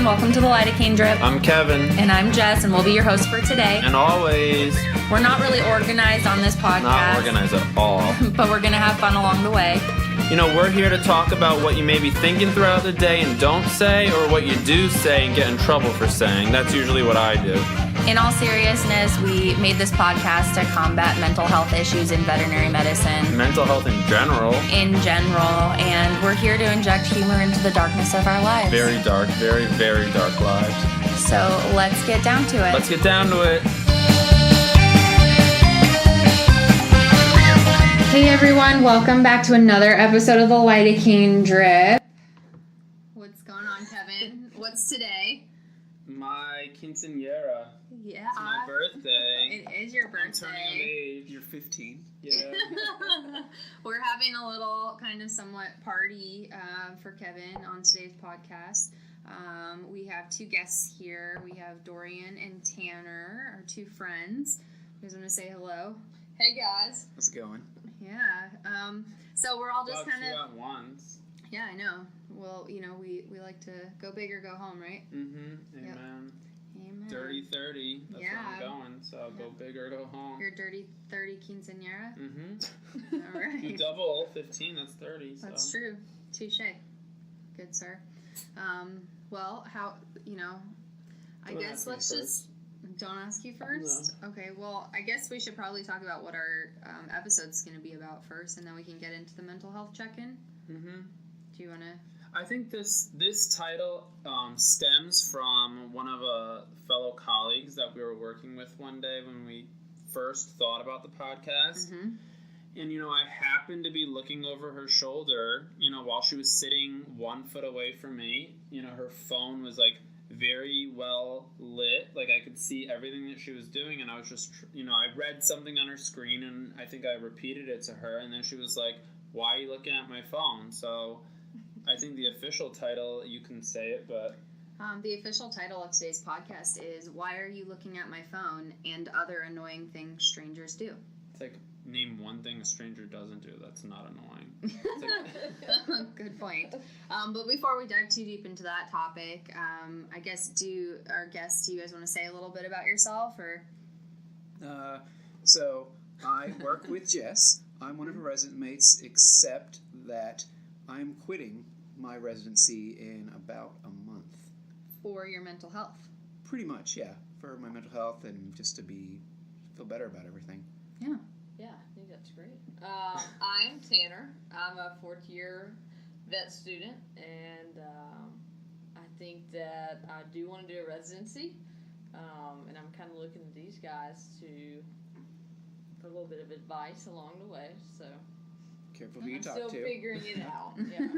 Welcome to the Lidocaine Drip. I'm Kevin. And I'm Jess, and we'll be your host for today. And always. We're not really organized on this podcast. Not organized at all. But we're going to have fun along the way. You know, we're here to talk about what you may be thinking throughout the day and don't say, or what you do say and get in trouble for saying. That's usually what I do. In all seriousness, we made this podcast to combat mental health issues in veterinary medicine. Mental health in general. And we're here to inject humor into the darkness of our lives. Very dark, very, very dark lives. So let's get down to it. Let's get down to it. Hey everyone, welcome back to another episode of the Lidocaine Drip. What's going on, Kevin? What's today? My quinceañera. Yeah. It's my birthday. It is your birthday. I'm turning of age. You're 15. Yeah. We're having a little kind of somewhat party for Kevin on today's podcast. We have two guests here. We have Dorian and Tanner, our two friends. You guys want to say hello? Hey guys. How's it going? Yeah. So we're all just kind of. Two at once. Yeah, I know. Well, you know, we like to go big or go home, right? Mm-hmm. Amen. Yep. Amen. Dirty 30. That's where I'm going. So I'll go big or go home. Your dirty 30 quinceañera? Mm-hmm. All right. You double 15, that's 30. So. That's true. Touche. Good, sir. Well, how, you know, I guess let's just... Don't ask you first? No. Okay, well, I guess we should probably talk about what our episode's going to be about first, and then we can get into the mental health check-in. Mm-hmm. Do you want to... I think this title stems from one of a fellow colleagues that we were working with one day when we first thought about the podcast. Mm-hmm. And, you know, I happened to be looking over her shoulder, you know, while she was sitting 1 foot away from me. You know, her phone was, like, very well lit. Like, I could see everything that she was doing, and I was just, you know, I read something on her screen, and I think I repeated it to her, and then she was like, why are you looking at my phone? So I think the official title, you can say it, but... the official title of today's podcast is Why Are You Looking at My Phone and Other Annoying Things Strangers Do. It's like, name one thing a stranger doesn't do that's not annoying. Good point. But before we dive too deep into that topic, I guess do you guys want to say a little bit about yourself, or? So I work with Jess. I'm one of her resident mates, except that I'm quitting my residency in about a month. For your mental health? Pretty much, yeah. For my mental health and just to feel better about everything. Yeah. Yeah, I think that's great. I'm Tanner. I'm a fourth-year vet student, and I think that I do want to do a residency, and I'm kind of looking to these guys for a little bit of advice along the way, so... Careful who you talk to. I'm still figuring it out, yeah.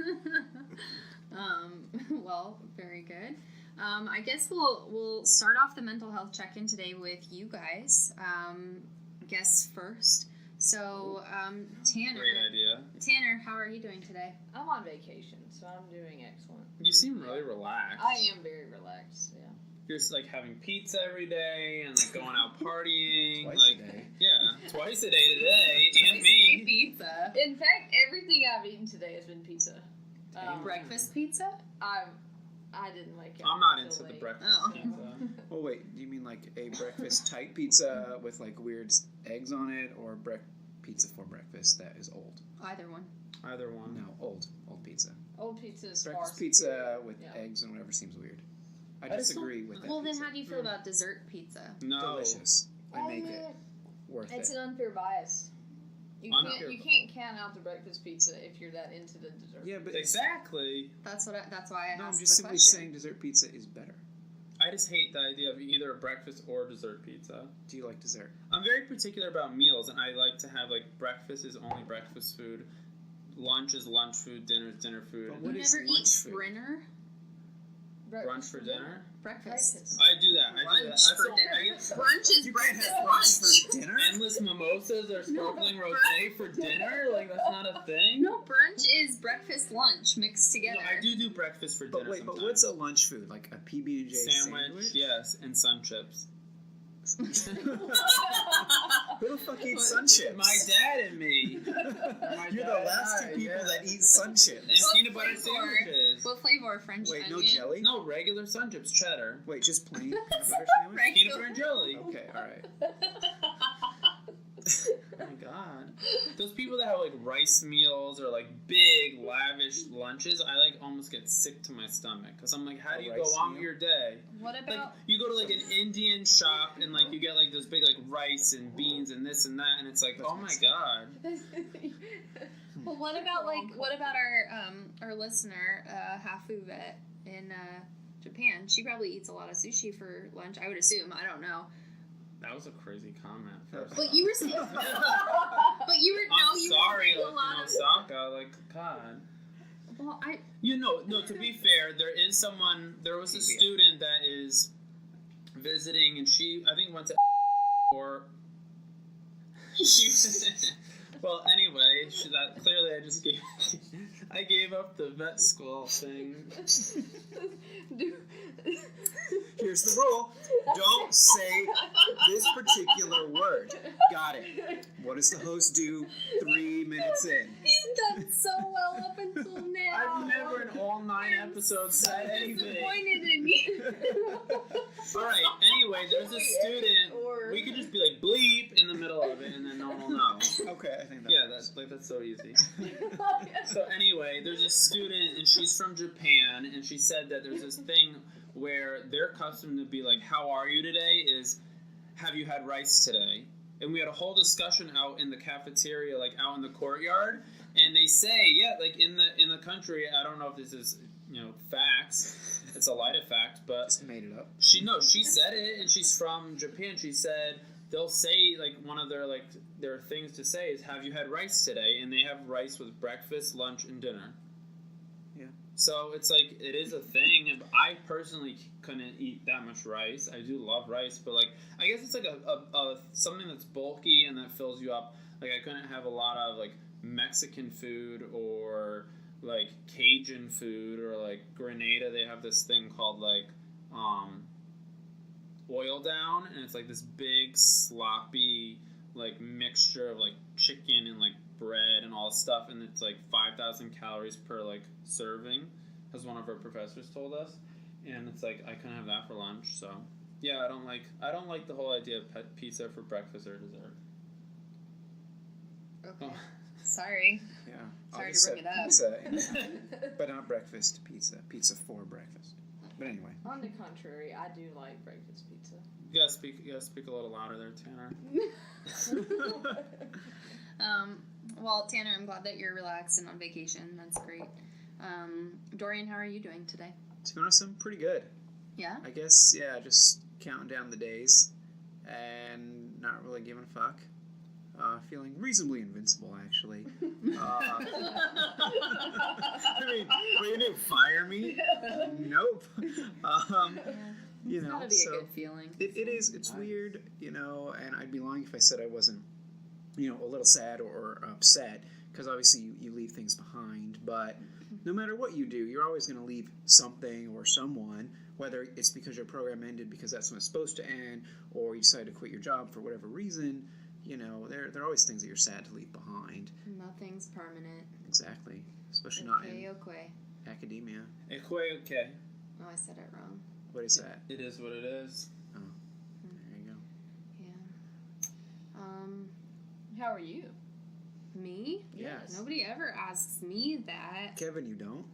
Well, very good. I guess we'll start off the mental health check-in today with you guys. Guests first. So, Tanner. Great idea. Tanner, how are you doing today? I'm on vacation, so I'm doing excellent. You seem really relaxed. I am very relaxed, yeah. You're just like having pizza every day and like going out partying. Twice a day. Yeah, twice a day today. And me. Pizza. In fact, everything I've eaten today has been pizza. Breakfast pizza? I didn't like it. I'm not into the breakfast pizza. Oh, wait. Do you mean like a breakfast-type pizza with like weird eggs on it, or pizza for breakfast that is old? Either one. Either one. No, old pizza. Old pizza is breakfast pizza with eggs and whatever seems weird. I disagree with that. Well, then pizza. how do you feel about dessert pizza? No. Delicious. I make it worth it. It's an unfair bias. You can't count out the breakfast pizza if you're that into the dessert. Yeah, but exactly. That's why I asked I'm just simply saying dessert pizza is better. I just hate the idea of either a breakfast or dessert pizza. Do you like dessert? I'm very particular about meals, and I like to have like breakfast is only breakfast food, lunch is lunch food, dinner is dinner food. But what you is never lunch eat food? Brenner? Brunch for dinner? Breakfast. I do that. Brunch for dinner. I get Brunch is You can't breakfast have lunch. brunch for dinner? endless mimosas or sparkling rosé for dinner? Like, that's not a thing? No, brunch is breakfast lunch mixed together. No, I do breakfast for dinner But wait, sometimes. but what's a lunch food? Like a PB&J sandwich? Yes, and sun chips. Who the fuck eats sun chips? My dad and me. You're the last two people that eat sun And chips. peanut butter sandwiches. What flavor? French Wait, no onion? jelly? No, regular sun chips, cheddar. Wait, just plain peanut butter sandwich? Right. Peanut butter and jelly. Okay, alright. Oh my god. Those people that have like rice meals or like big lavish lunches, I like almost get sick to my stomach because I'm like, how do you go rice on with meal? your day? What Like about you go to like an Indian shop and like you get like those big like rice and beans and this and that and it's like, That's oh my Mexican. god. well? What about our listener, Hafu Vet in Japan? She probably eats a lot of sushi for lunch. I would assume. I don't know. That was a crazy comment. First But you were saying. But you were I'm sorry, eat a like, lot in of. Osaka, like God. Well, You know, no. To be fair, there was a student that is visiting, and she, I think, went to or she. Well, anyway, clearly I gave up the vet school thing. Here's the rule. Don't say this particular word. Got it. What does the host do 3 minutes in? He's done so well up until now. I've never in all 9 episodes said anything. Disappointed in you. Alright, anyway, there's a student. We could just be like bleep in the middle of it and then no one will know. Okay, I think that Yeah, works. that's so easy. So anyway, there's a student and she's from Japan and she said that there's this thing where their custom to be like, how are you today is, have you had rice today? And we had a whole discussion out in the cafeteria, like out in the courtyard, and they say, yeah, like in the country, I don't know if this is, facts, it's a LidoFact, but Just made it up. she said it, and she's from Japan. She said they'll say like one of their things to say is, have you had rice today? And they have rice with breakfast, lunch, and dinner. Yeah. So it's like it is a thing. And I personally couldn't eat that much rice. I do love rice, but like I guess it's like a something that's bulky and that fills you up. Like I couldn't have a lot of like Mexican food or like Cajun food or like Grenada. They have this thing called like oil down, and it's like this big sloppy like mixture of like chicken and like bread and all this stuff, and it's like 5,000 calories per like serving, as one of our professors told us. And it's like I couldn't have that for lunch. So yeah, I don't like the whole idea of pizza for breakfast or dessert. Okay. Oh. Sorry. Yeah. Sorry I'll to just bring say it up. Pizza, but not breakfast pizza. Pizza for breakfast. But anyway. On the contrary, I do like breakfast pizza. You gotta speak a little louder there, Tanner. Well, Tanner, I'm glad that you're relaxed and on vacation. That's great. Dorian, how are you doing today? To be honest, I'm pretty good. Yeah? I guess, yeah, just counting down the days and not really giving a fuck. Feeling reasonably invincible, actually. I mean, what you do, fire me? Nope. You It's know, gotta be so a good feeling. it is. It's weird, and I'd be lying if I said I wasn't, a little sad or upset, because obviously you leave things behind, but no matter what you do, you're always going to leave something or someone, whether it's because your program ended because that's when it's supposed to end, or you decided to quit your job for whatever reason. There are always things that you're sad to leave behind. Nothing's permanent. Exactly. Especially not in Okay. academia. Okay. Oh, I said it wrong. What is that? It is what it is. There you go. Yeah. How are you? Me? Yeah. Nobody ever asks me that. Kevin, you don't?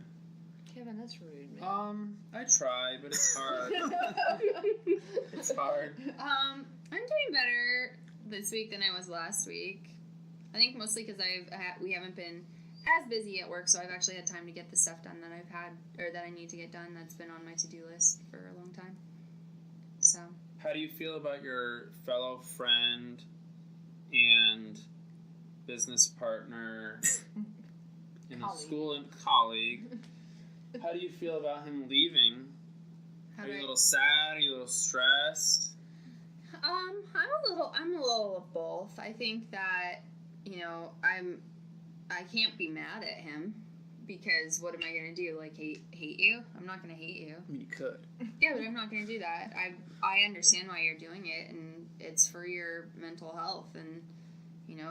Kevin, that's rude, man. I try, but it's hard. It's hard. I'm doing better this week than I was last week. I think mostly because we haven't been as busy at work, so I've actually had time to get the stuff done that I need to get done. That's been on my to-do list for a long time. So. How do you feel about your fellow friend and business partner in the Colleague. school and colleague? How do you feel about him leaving Are you a little sad? Are you a little stressed? I'm a little of both. I think that, I can't be mad at him because what am I gonna do? Like hate you? I'm not gonna hate you. I mean, you could. Yeah, but I'm not gonna do that. I understand why you're doing it, and it's for your mental health. And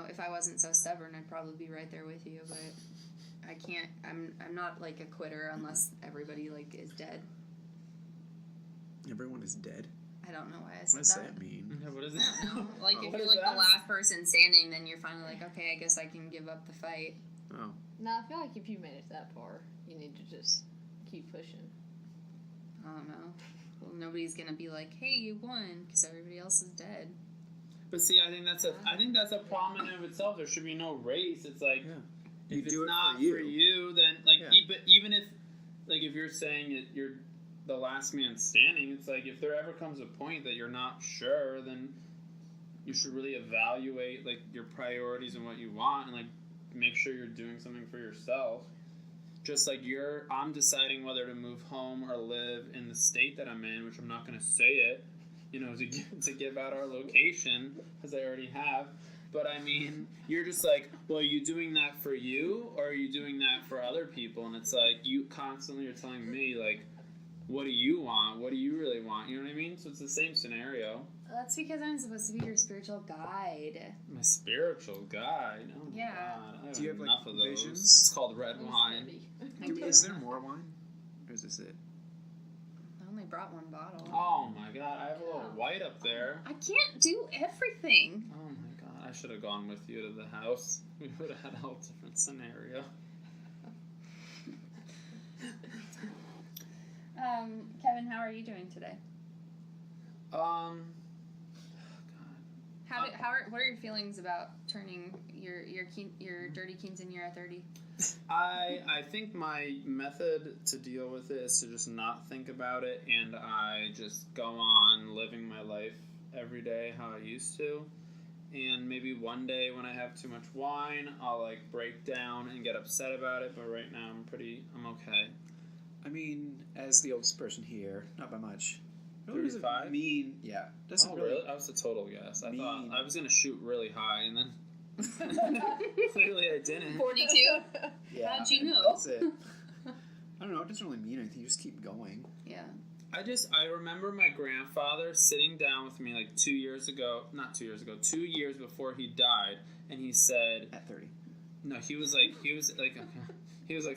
if I wasn't so stubborn, I'd probably be right there with you. But I can't. I'm not like a quitter unless everybody like is dead. Everyone is dead. I don't know why I What said does that. that mean? Yeah, what is it? No, like if What you're is like that? the last person standing, then you're finally like, okay, I guess I can give up the fight. Oh. No, I feel like if you made it that far, you need to just keep pushing. I don't know. Well, nobody's gonna be like, hey, you won, because everybody else is dead. But see, I think that's a problem in and of itself. There should be no race. It's like Yeah. if You it's do it not for you. for you, then like Yeah. even if like if you're saying that you're the last man standing, it's like if there ever comes a point that you're not sure, then you should really evaluate like your priorities and what you want, and like make sure you're doing something for yourself. Just like I'm deciding whether to move home or live in the state that I'm in, which I'm not going to say it, to give out our location, because I already have. But I mean, you're just like, well, are you doing that for you, or are you doing that for other people? And it's like, you constantly are telling me, like, what do you want? What do you really want? You know what I mean? So it's the same scenario. That's because I'm supposed to be your spiritual guide. My spiritual guide. Oh my Yeah. God. I have Do you have, enough like, of those. visions? It's called red wine. I do. Is there more wine? Or is this it? I only brought one bottle. Oh my God. I have a little white up there. I can't do everything. Oh my God. I should have gone with you to the house. We would have had a whole different scenario. Kevin, how are you doing today? God. What are your feelings about turning your dirty quinceañera year at 30? I think my method to deal with it is to just not think about it, and I just go on living my life every day how I used to. And maybe one day when I have too much wine, I'll like break down and get upset about it. But right now I'm okay. I mean, as the oldest person here, not by much. Really doesn't 35? mean, yeah. Doesn't Really? That was a total guess. I thought mean- I was gonna shoot really high, and then clearly I didn't. 42? Yeah. How'd you know? That's it. I don't know. It doesn't really mean anything. You just keep going. Yeah. I remember my grandfather sitting down with me like 2 years before he died, and he said, At 30. no, he was like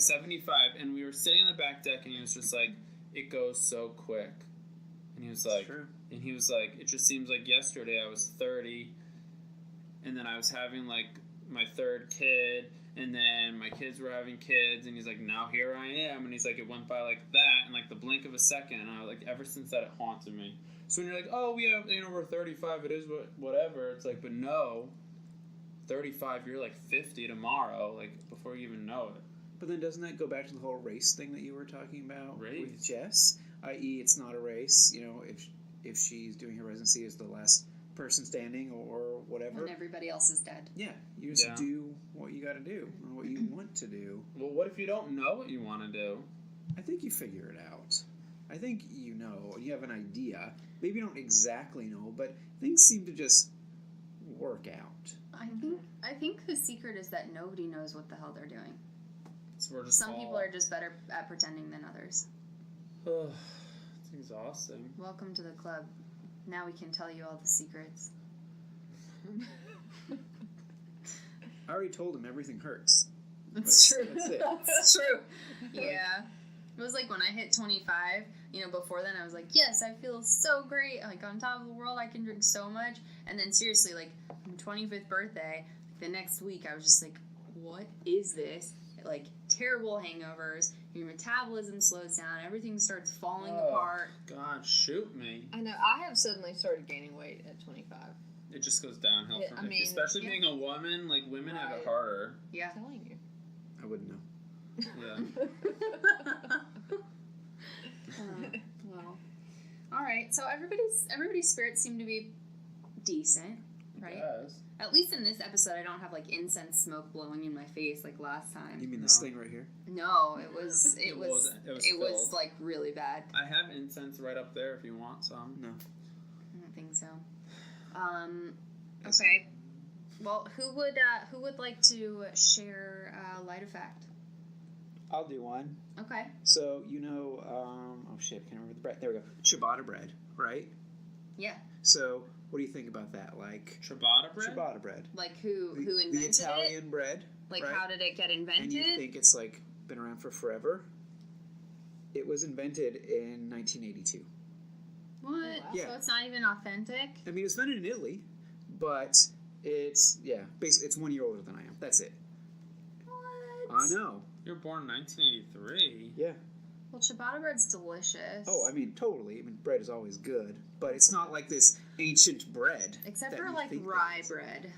75, and we were sitting on the back deck, and he was just like, it goes so quick. And he was like, True. it just seems like yesterday I was 30, and then I was having like my third kid, and then my kids were having kids, and he's like, now here I am, and he's like, it went by like that in like the blink of a second, and I was like, ever since that it haunted me. So when you're like, oh, we have, we're 35, it is whatever, it's like, but no, 35, you're like 50 tomorrow, like before you even know it. But then doesn't that go back to the whole race thing that you were talking about Race? with Jess? I.e., it's not a race. If she's doing her residency as the last person standing or whatever. When everybody else is dead. Yeah, you just Yeah. do what you got to do or what you want to do. Well, what if you don't know what you want to do? I think you figure it out. I think you know, you have an idea. Maybe you don't exactly know, but things seem to just work out. I think the secret is that nobody knows what the hell they're doing. So we're just Some people are just better at pretending than others. It's exhausting. Welcome to the club. Now we can tell you all the secrets. I already told him everything hurts. That's true. That's it. That's true. Yeah. It was like when I hit 25, before then I was like, yes, I feel so great. Like on top of the world, I can drink so much. And then seriously, like on 25th birthday, the next week I was just like, what is this? Like terrible hangovers, your metabolism slows down, everything starts falling apart. God, shoot me. I know. I have suddenly started gaining weight at 25. It just goes downhill Yeah, from I mean, especially yeah. being a woman, like women have it Right. harder. Yeah. I'm telling you. I wouldn't know. Yeah. Well, all right. So everybody's spirits seem to be decent. right? Yes. At least in this episode, I don't have like incense smoke blowing in my face like last time. You mean this thing right here? No, it was filled. like really bad. I have incense right up there if you want some. No. I don't think so. Okay. Well, who would like to share LidoFact? I'll do one. Okay. So, oh shit, I can't remember the bread. There we go. Ciabatta bread, right? Yeah. So, what do you think about that? Like, Ciabatta bread? ciabatta bread. Like who invented the Italian it? bread. Like, right? how did it get invented? And you think it's like been around for forever? It was invented in 1982. What? Yeah. So it's not even authentic? I mean, it was invented in Italy, but it's basically it's 1 year older than I am. That's it. What? I know. You were born in 1983. Yeah. Well, ciabatta bread's delicious. Oh, I mean, totally. I mean, bread is always good, but it's not like this ancient bread. Except that for you like think rye it is. bread.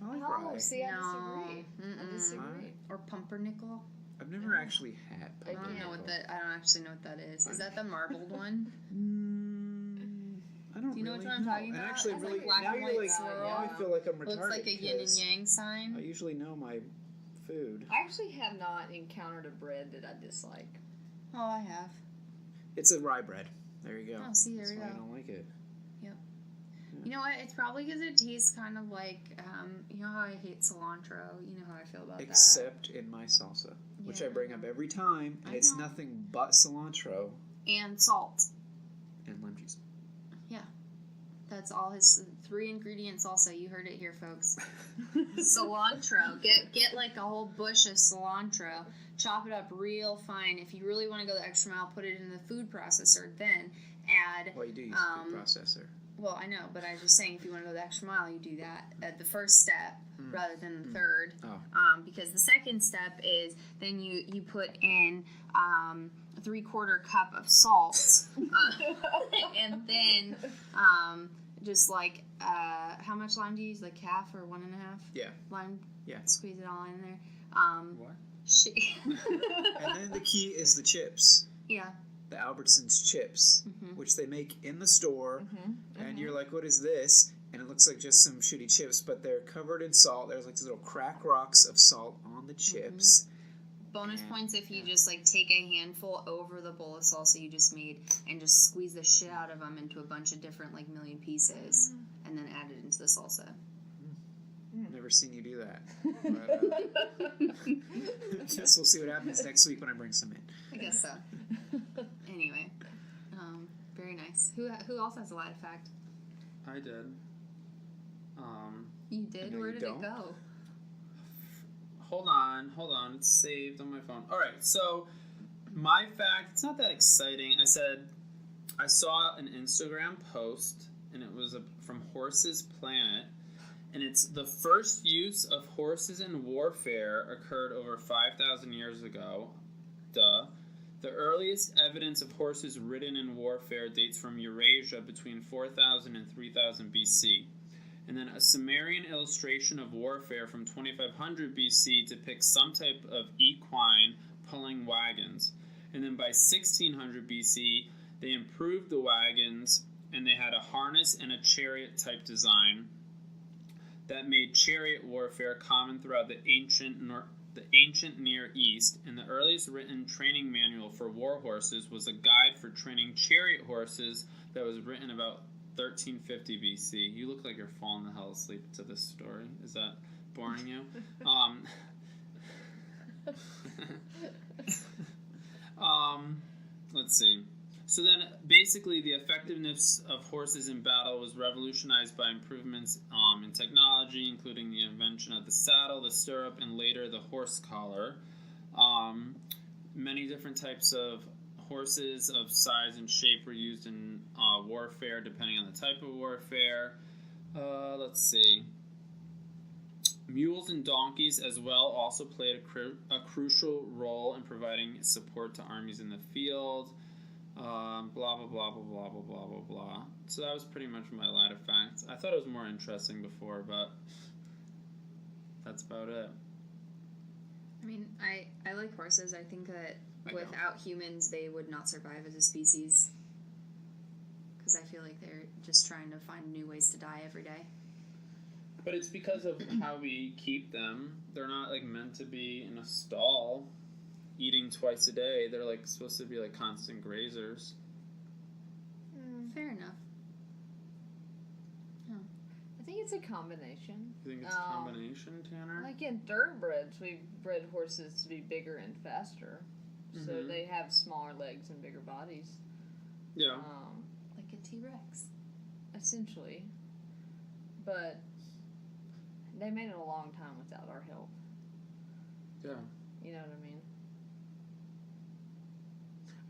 I like Oh, rye. see, I No. disagree. I Mm-mm. disagree. Or pumpernickel. I've never actually had. I don't know what that. I don't actually know what that is. Is that the marbled one? I don't. Do you know really which one I'm talking And about? actually, It's really, like black now and you're white like, swirl. now I feel like I'm retarded. Looks like a yin and 'cause yang sign. I usually know my food. I actually have not encountered a bread that I dislike. Oh, I have. It's a rye bread. There you go. Oh, see, there That's we why go. I don't like it. You know what? It's probably because it tastes kind of like, you know how I hate cilantro? You know how I feel about Except in my salsa, which I Yeah. bring up every time, and I it's know. nothing but cilantro that. And salt. and lime juice. That's all his 3-ingredient salsa. You heard it here, folks. Cilantro. Get like a whole bush of cilantro. Chop it up real fine. If you really want to go the extra mile, put it in the food processor. Then add. Well, you do use a food processor. Well, I know, but I was just saying, if you want to go the extra mile, you do that at the first step rather than the third. Oh. Because the second step is then you put in a 3/4 cup of salt, and then just like how much lime do you use? Like half or 1.5? Yeah. Lime. Yeah. Squeeze it all in there. What? And then the key is the chips. Yeah. The Albertsons chips, which they make in the store, and you're like, what is this? And it looks like just some shitty chips, but they're covered in salt. There's like these little crack rocks of salt on the chips. Bonus points if you just like take a handful over the bowl of salsa you just made and just squeeze the shit out of them into a bunch of different like million pieces and then add it into the salsa. Never seen you do that. But, guess we'll see what happens next week when I bring some in. I guess so. Anyway, very nice. Who else has a LidoFact? I did. You did? No, Where you did don't. it go? Hold on. It's saved on my phone. All right, so my fact, it's not that exciting. I saw an Instagram post, and it was from Horses Planet, and it's the first use of horses in warfare occurred over 5,000 years ago. Duh. The earliest evidence of horses ridden in warfare dates from Eurasia between 4,000 and 3,000 BC. And then a Sumerian illustration of warfare from 2500 BC depicts some type of equine pulling wagons. And then by 1600 BC, they improved the wagons and they had a harness and a chariot type design that made chariot warfare common throughout the ancient Near East. And the earliest written training manual for war horses was a guide for training chariot horses that was written about 1350 BC. You look like you're falling the hell asleep to this story. Is that boring you? Let's see. So then, basically, the effectiveness of horses in battle was revolutionized by improvements in technology, including the invention of the saddle, the stirrup, and later the horse collar. Many different types of horses of size and shape were used in warfare, depending on the type of warfare. Let's see. Mules and donkeys as well also played a crucial role in providing support to armies in the field. Blah, blah, blah, blah, blah, blah, blah, blah, blah. So that was pretty much my LidoFacts. I thought it was more interesting before, but that's about it. I mean, I like horses. I think that without humans, they would not survive as a species. Because I feel like they're just trying to find new ways to die every day. But it's because of how we keep them. They're not like meant to be in a stall eating twice a day. They're like supposed to be like constant grazers. Fair enough. I think it's a combination. You think it's a combination, Tanner? Like in thoroughbreds, we've bred horses to be bigger and faster. So they have smaller legs and bigger bodies. Yeah. Like a T-Rex. Essentially. But they made it a long time without our help. Yeah. You know what I mean?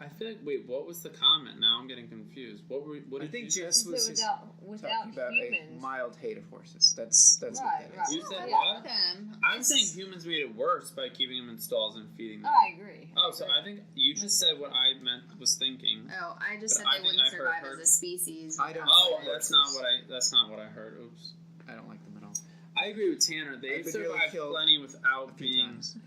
I feel like, wait, what was the comment? Now I'm getting confused. What I did think you Jess was just without talking about humans. a mild hate of horses. That's Right, what that is. right. You said I what? like them. I'm saying humans made it worse by keeping them in stalls and feeding them. I agree. Oh, so I think you just said what I was thinking. Oh, I just But said I they think wouldn't I heard survive her- as a species. I don't- Oh, like that's horses. not what I heard. Oops. I don't like them at all. I agree with Tanner. They've I've been nearly survived killed plenty without A few being. times.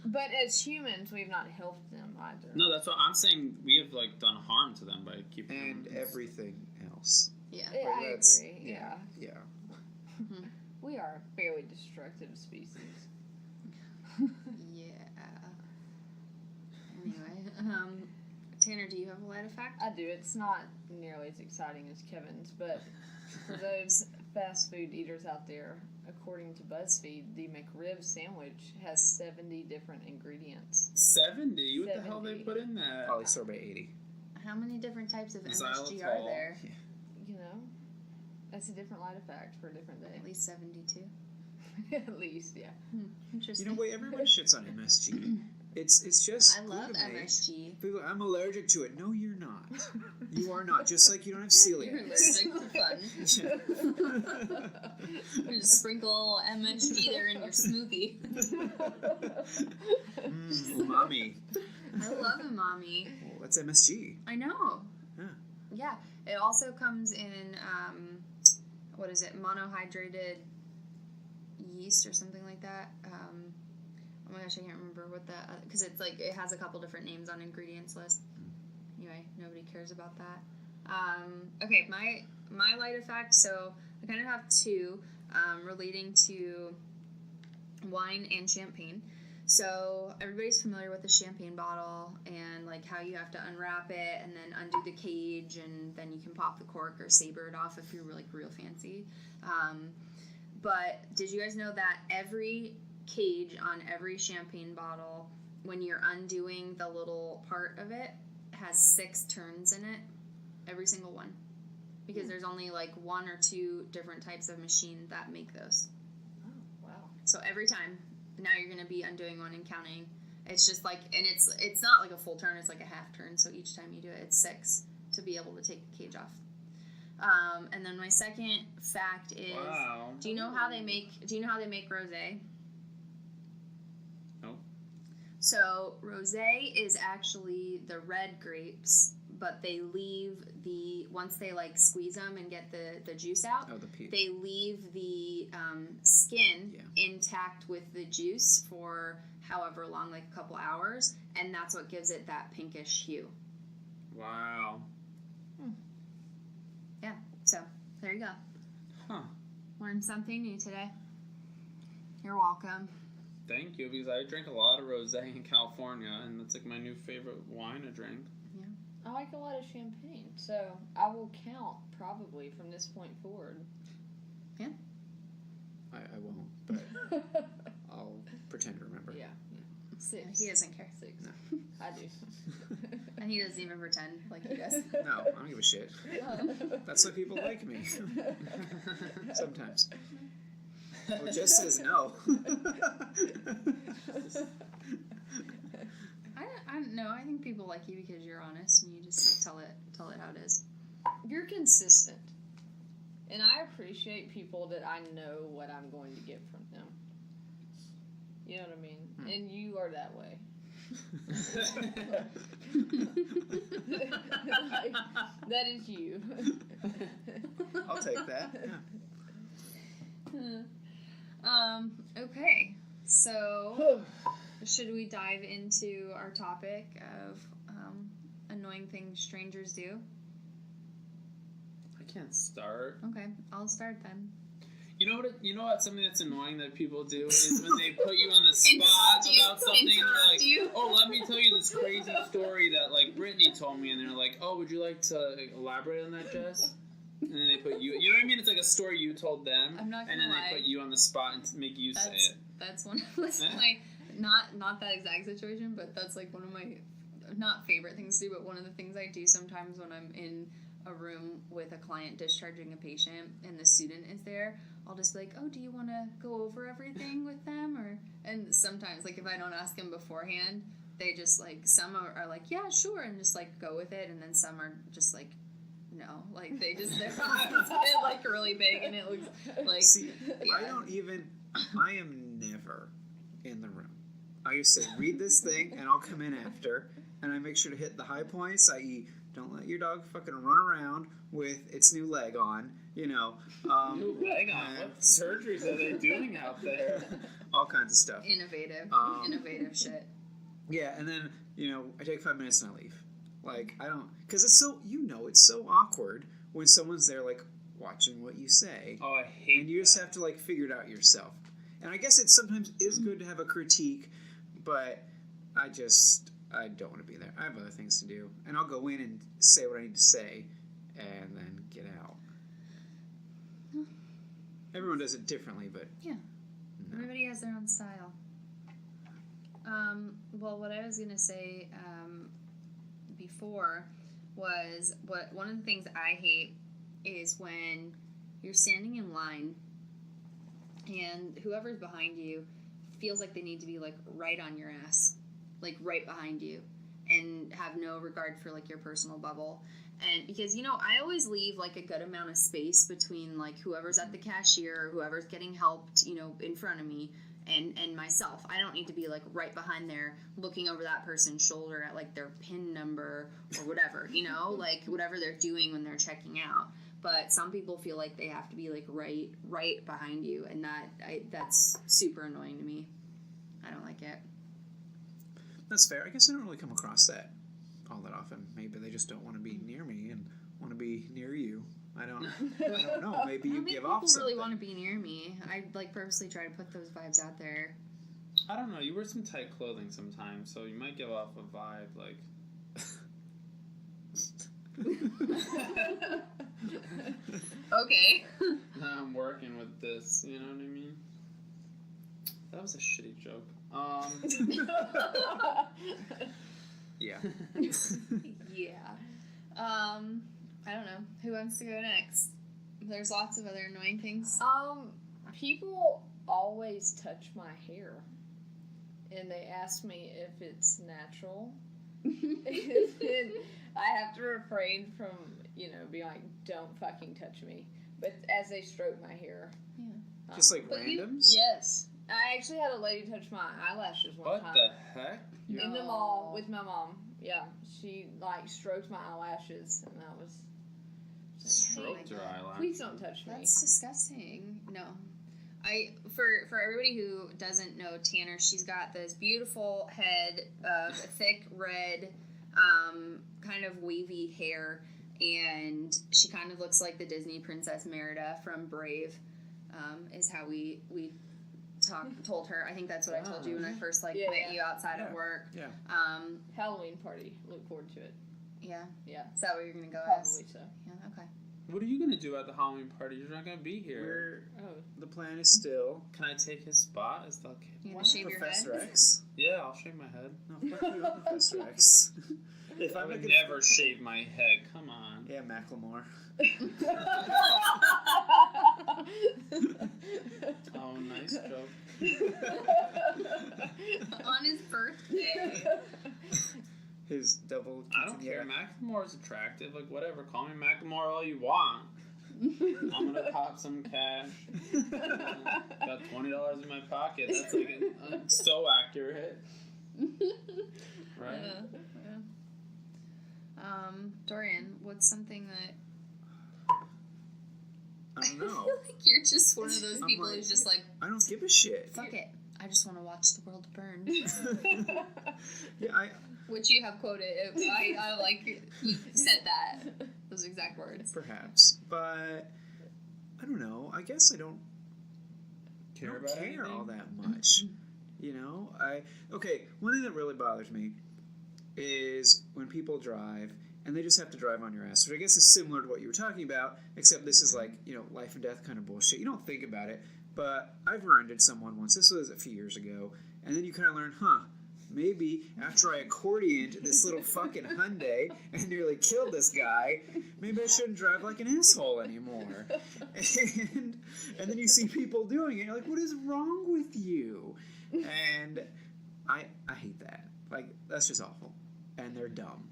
But as humans, we've not helped them either. No, that's what I'm saying. We have like done harm to them by keeping And them. everything else. Yeah. Yeah, Like, I that's- agree. Yeah. Yeah. We are a fairly destructive species. Yeah. Anyway, Tanner, do you have a LidoFact? I do. It's not nearly as exciting as Kevin's, but for those fast food eaters out there, according to BuzzFeed, the McRib sandwich has 70 different ingredients. 70? What the hell 70. they put in that? Probably sorbet 80. How many different types of MSG Xylitol. are there? You know, that's a different LidoFact for a different At day. least 72. At least, yeah. Interesting. You know, wait, everybody shits on MSG. It's just I love glutamate. MSG. People, I'm allergic to it. No, you're not. You are not. Just like you don't have celiac. You're allergic to fun. You just sprinkle MSG there in your smoothie. Umami. I love umami. Well, that's MSG. I know. Yeah. Yeah. It also comes in, what is it, monohydrated yeast or something like that. Oh my gosh, I can't remember what that, because it's like, it has a couple different names on ingredients list. Anyway, nobody cares about that. Okay, my LidoFact, so I kind of have two relating to wine and champagne. So everybody's familiar with the champagne bottle and like how you have to unwrap it and then undo the cage and then you can pop the cork or saber it off if you're like real fancy. But did you guys know that every cage on every champagne bottle, when you're undoing the little part of it, has 6 turns in it? Every single one. Because there's only like 1 or 2 different types of machine that make those. Oh, wow. So every time, now you're going to be undoing one and counting. It's just like, and it's not like a full turn, it's like a half turn. So each time you do it, it's 6 to be able to take the cage off. And then my second fact is, Wow. do you know how they make rosé? No. So rosé is actually the red grapes, but they leave once they like squeeze them and get the juice out, Oh, the pea. they leave the skin intact with the juice for however long, like a couple hours, and that's what gives it that pinkish hue. Wow. Yeah, so there you go. Huh. Learned something new today. You're welcome. Thank you, because I drink a lot of rosé in California, and that's like my new favorite wine to drink. I like a lot of champagne, so I will count probably from this point forward. I won't, but I'll pretend to remember. Yeah. 6. He doesn't care. 6. No. I do. And he doesn't even pretend like he does. No, I don't give a shit. That's why people like me. Sometimes. Or just says no. I don't know. I think people like you because you're honest and you just like, tell it how it is. You're consistent. And I appreciate people that I know what I'm going to get from them. You know what I mean? And you are that way. Like, that is you. I'll take that. Yeah. Okay. So, should we dive into our topic of annoying things strangers do? I can't start. Okay, I'll start then. You know what? Something that's annoying that people do is when they put you on the spot about something. And they're like, "Oh, let me tell you this crazy story that like Brittany told me," and they're like, "Oh, would you like to elaborate on that, Jess?" And then they put you. You know what I mean? It's like a story you told them, I'm not gonna and then lie. they put you on the spot and make you say it. That's one of my not that exact situation, but that's like one of my not favorite things to do, but one of the things I do sometimes when I'm in a room with a client discharging a patient and the student is there. I'll just be like, oh, do you want to go over everything with them? And sometimes, like, if I don't ask them beforehand, they just, like, some are like, yeah, sure, and just, like, go with it, and then some are just, like, no. Like, they're like, really big, and it looks like... See, yeah. I am never in the room. I used to read this thing, and I'll come in after, and I make sure to hit the high points, i.e., don't let your dog fucking run around with its new leg on, you know. New leg on? What surgeries are they doing out there? All kinds of stuff. Innovative shit. Yeah, and then, you know, I take 5 minutes and I leave. Like, I don't... Because it's so... You know, it's so awkward when someone's there, like, watching what you say. Oh, I hate And you just have to, like, figure it out yourself. And I guess it sometimes is good to have a critique, but I don't want to be there. I have other things to do. And I'll go in and say what I need to say and then get out. Everyone does it differently, but... Yeah. No. Everybody has their own style. Well, what I was going to say before was one of the things I hate is when you're standing in line and whoever's behind you feels like they need to be, like, right on your ass. Like, right behind you, and have no regard for, like, your personal bubble. And because, you know, I always leave, like, a good amount of space between, like, whoever's at the cashier, whoever's getting helped, you know, in front of me, and myself. I don't need to be, like, right behind there looking over that person's shoulder at, like, their PIN number or whatever, you know, like, whatever they're doing when they're checking out. But some people feel like they have to be, like, right behind you, and that's super annoying to me. I don't like it. That's fair. I guess I don't really come across that all that often. Maybe they just don't want to be near me and want to be near you. I don't know. Maybe you give off something. People really want to be near me. I, like, purposely try to put those vibes out there. I don't know. You wear some tight clothing sometimes, so you might give off a vibe like... Okay. I'm working with this, you know what I mean? That was a shitty joke. Yeah. Yeah. I don't know. Who wants to go next? There's lots of other annoying things. People always touch my hair, and they ask me if it's natural. And I have to refrain from, you know, being like, "Don't fucking touch me." But as they stroke my hair, Yeah. Just like randoms? Yes. I actually had a lady touch my eyelashes one time. What the heck? In the mall with my mom. Yeah. She, like, stroked my eyelashes, and that was... Stroked her eyelash. Please don't touch me. That's disgusting. No. For everybody who doesn't know Tanner, she's got this beautiful head of thick red, kind of wavy hair, and she kind of looks like the Disney Princess Merida from Brave, is how we told her. I think that's what I told you when I first met you outside at work. Yeah. Halloween party. Look forward to it. Yeah. Yeah. Is that what you're gonna go as? Probably so. Yeah. Okay. What are you going to do at the Halloween party? You're not going to be here. The plan is still... Can I take his spot? Is that okay? You gonna shave Professor your head? X? Yeah, I'll shave my head. No, fuck you, Professor X. If I I'm would not never shave my head. Come on. Yeah, Macklemore. Oh, nice joke. On his birthday. His double... I don't care. Macklemore's attractive. Like, whatever. Call me Macklemore all you want. I'm gonna pop some cash. Got $20 in my pocket. That's like so accurate. Right? Yeah. Dorian, what's something that... I don't know. I feel like you're just one of those I'm people like, who's just like, I don't give a shit. fuck it. I just want to watch the world burn. Yeah, Which you have quoted. I like, you said that. Those exact words. perhaps. But, I don't know. I guess I don't care don't about care anything. all that much. You know, one thing that really bothers me is when people drive and they just have to drive on your ass, which I guess is similar to what you were talking about, except this is like, you know, life and death kind of bullshit. You don't think about it, but I've rear-ended someone once. This was a few years ago, and then you kind of learn, maybe after I accordioned this little fucking Hyundai and nearly killed this guy, maybe I shouldn't drive like an asshole anymore. And then you see people doing it, you're like, what is wrong with you? And I hate that. Like, that's just awful. And they're dumb.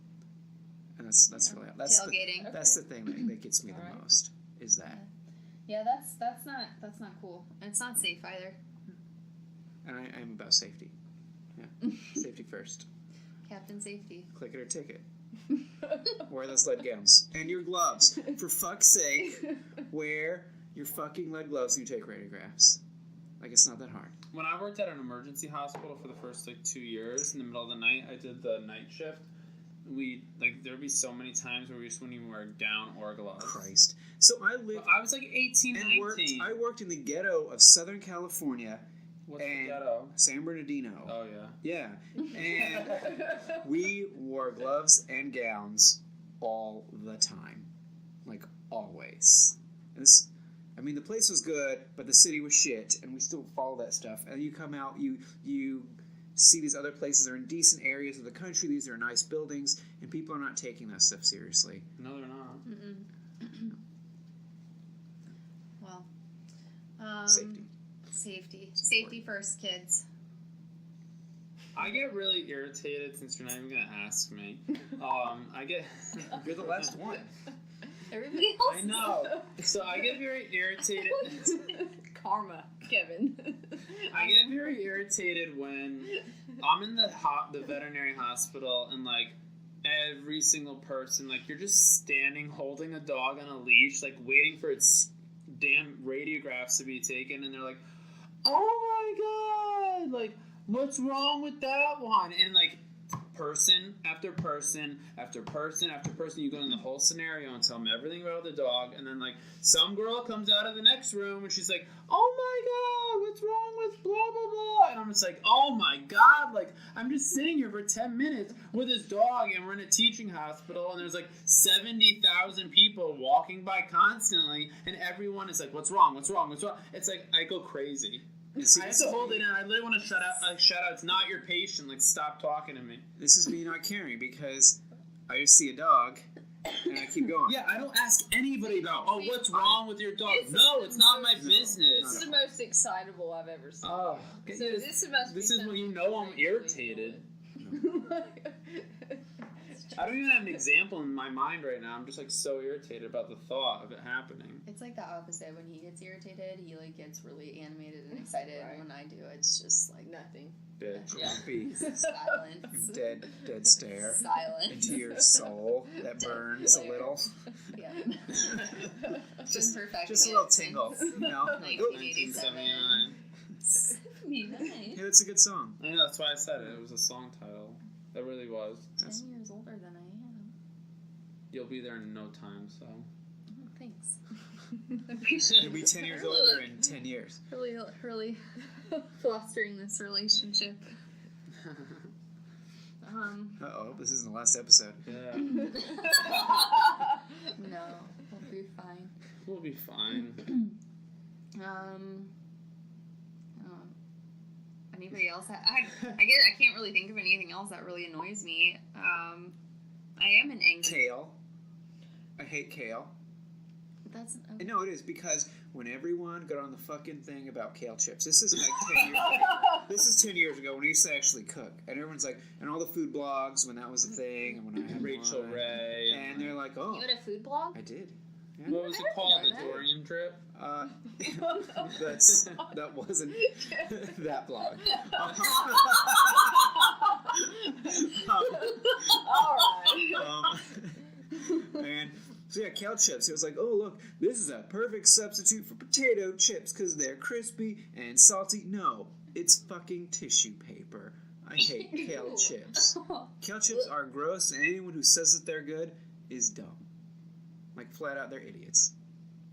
And that's really Tailgating. That's the thing that gets me the most, is that. Yeah, that's not cool. And it's not safe either. And I am about safety. Yeah. Safety first. Captain Safety. Click it or ticket. Wear those lead gowns. And your gloves. For fuck's sake, wear your fucking lead gloves when you take radiographs. Like, it's not that hard. When I worked at an emergency hospital for the first 2 years, in the middle of the night, I did the night shift. There'd be so many times where we just wouldn't even wear a gown or gloves. Christ. So I lived... I was 18, and 19. I worked in the ghetto of Southern California. What's the ghetto? San Bernardino. Oh, yeah. Yeah. And we wore gloves and gowns all the time. Like, always. And the place was good, but the city was shit, and we still follow that stuff. And you come out, you see these other places that are in decent areas of the country. These are nice buildings, and people are not taking that stuff seriously. No, they're not. Mm-mm. Well, Safety first, kids. I get really irritated since you're not even going to ask me. You're the last one. Everybody else. I know. So I get very irritated. Karma, Kevin. I get very irritated when I'm in the veterinary hospital and like every single person, like, you're just standing holding a dog on a leash, like waiting for its damn radiographs to be taken, and they're like, oh my god, like, what's wrong with that one? And like, person after person after person after person, you go in the whole scenario and tell them everything about the dog, and then like some girl comes out of the next room and she's like, oh my god, what's wrong with blah blah blah, and I'm just like, oh my god, like, I'm just sitting here for 10 minutes with this dog, and we're in a teaching hospital, and there's like 70,000 people walking by constantly, and everyone is like, what's wrong, what's wrong, what's wrong? It's like, I go crazy. I have to hold it in. I literally want to shout out, it's not your patient. Like, stop talking to me. This is me not caring, because I just see a dog and I keep going. Yeah, I don't ask anybody about, what's wrong with your dog? No, it's not my business. This is the most excitable I've ever seen. Oh, so this is when you know I'm irritated. I don't even have an example in my mind right now. I'm just like so irritated about the thought of it happening. It's like the opposite. When he gets irritated, he like gets really animated and excited. Right. When I do, it's just like nothing. Dead, grumpy, silence, dead stare, silence into your soul that burns a little. Yeah, just a perfect. little tingle, you know. 1979. 79. Yeah, it's a good song. I know, that's why I said it. It was a song title. That really was. 10 years older than I am. You'll be there in no time, so. Oh, thanks. You'll be 10 years older in 10 years. Really fostering this relationship. Uh-oh, this isn't the last episode. Yeah. No, we'll be fine. We'll be fine. Anybody else? I guess I can't really think of anything else that really annoys me. I am an angry. Kale. I hate kale. That's okay. No, it is, because when everyone got on the fucking thing about kale chips, this is like 10 years ago. This is 10 years ago when we used to actually cook, and everyone's like, and all the food blogs when that was a thing, and when I had Rachel one, Ray, and they're like, oh, You had a food blog? I did. Yeah. what was it called? The Dorian Drip? That wasn't that blog. Alright. And so yeah, kale chips. It was like, oh look, this is a perfect substitute for potato chips because they're crispy and salty. No, it's fucking tissue paper. I hate kale chips. Kale chips are gross, and anyone who says that they're good is dumb. Like, flat out, they're idiots.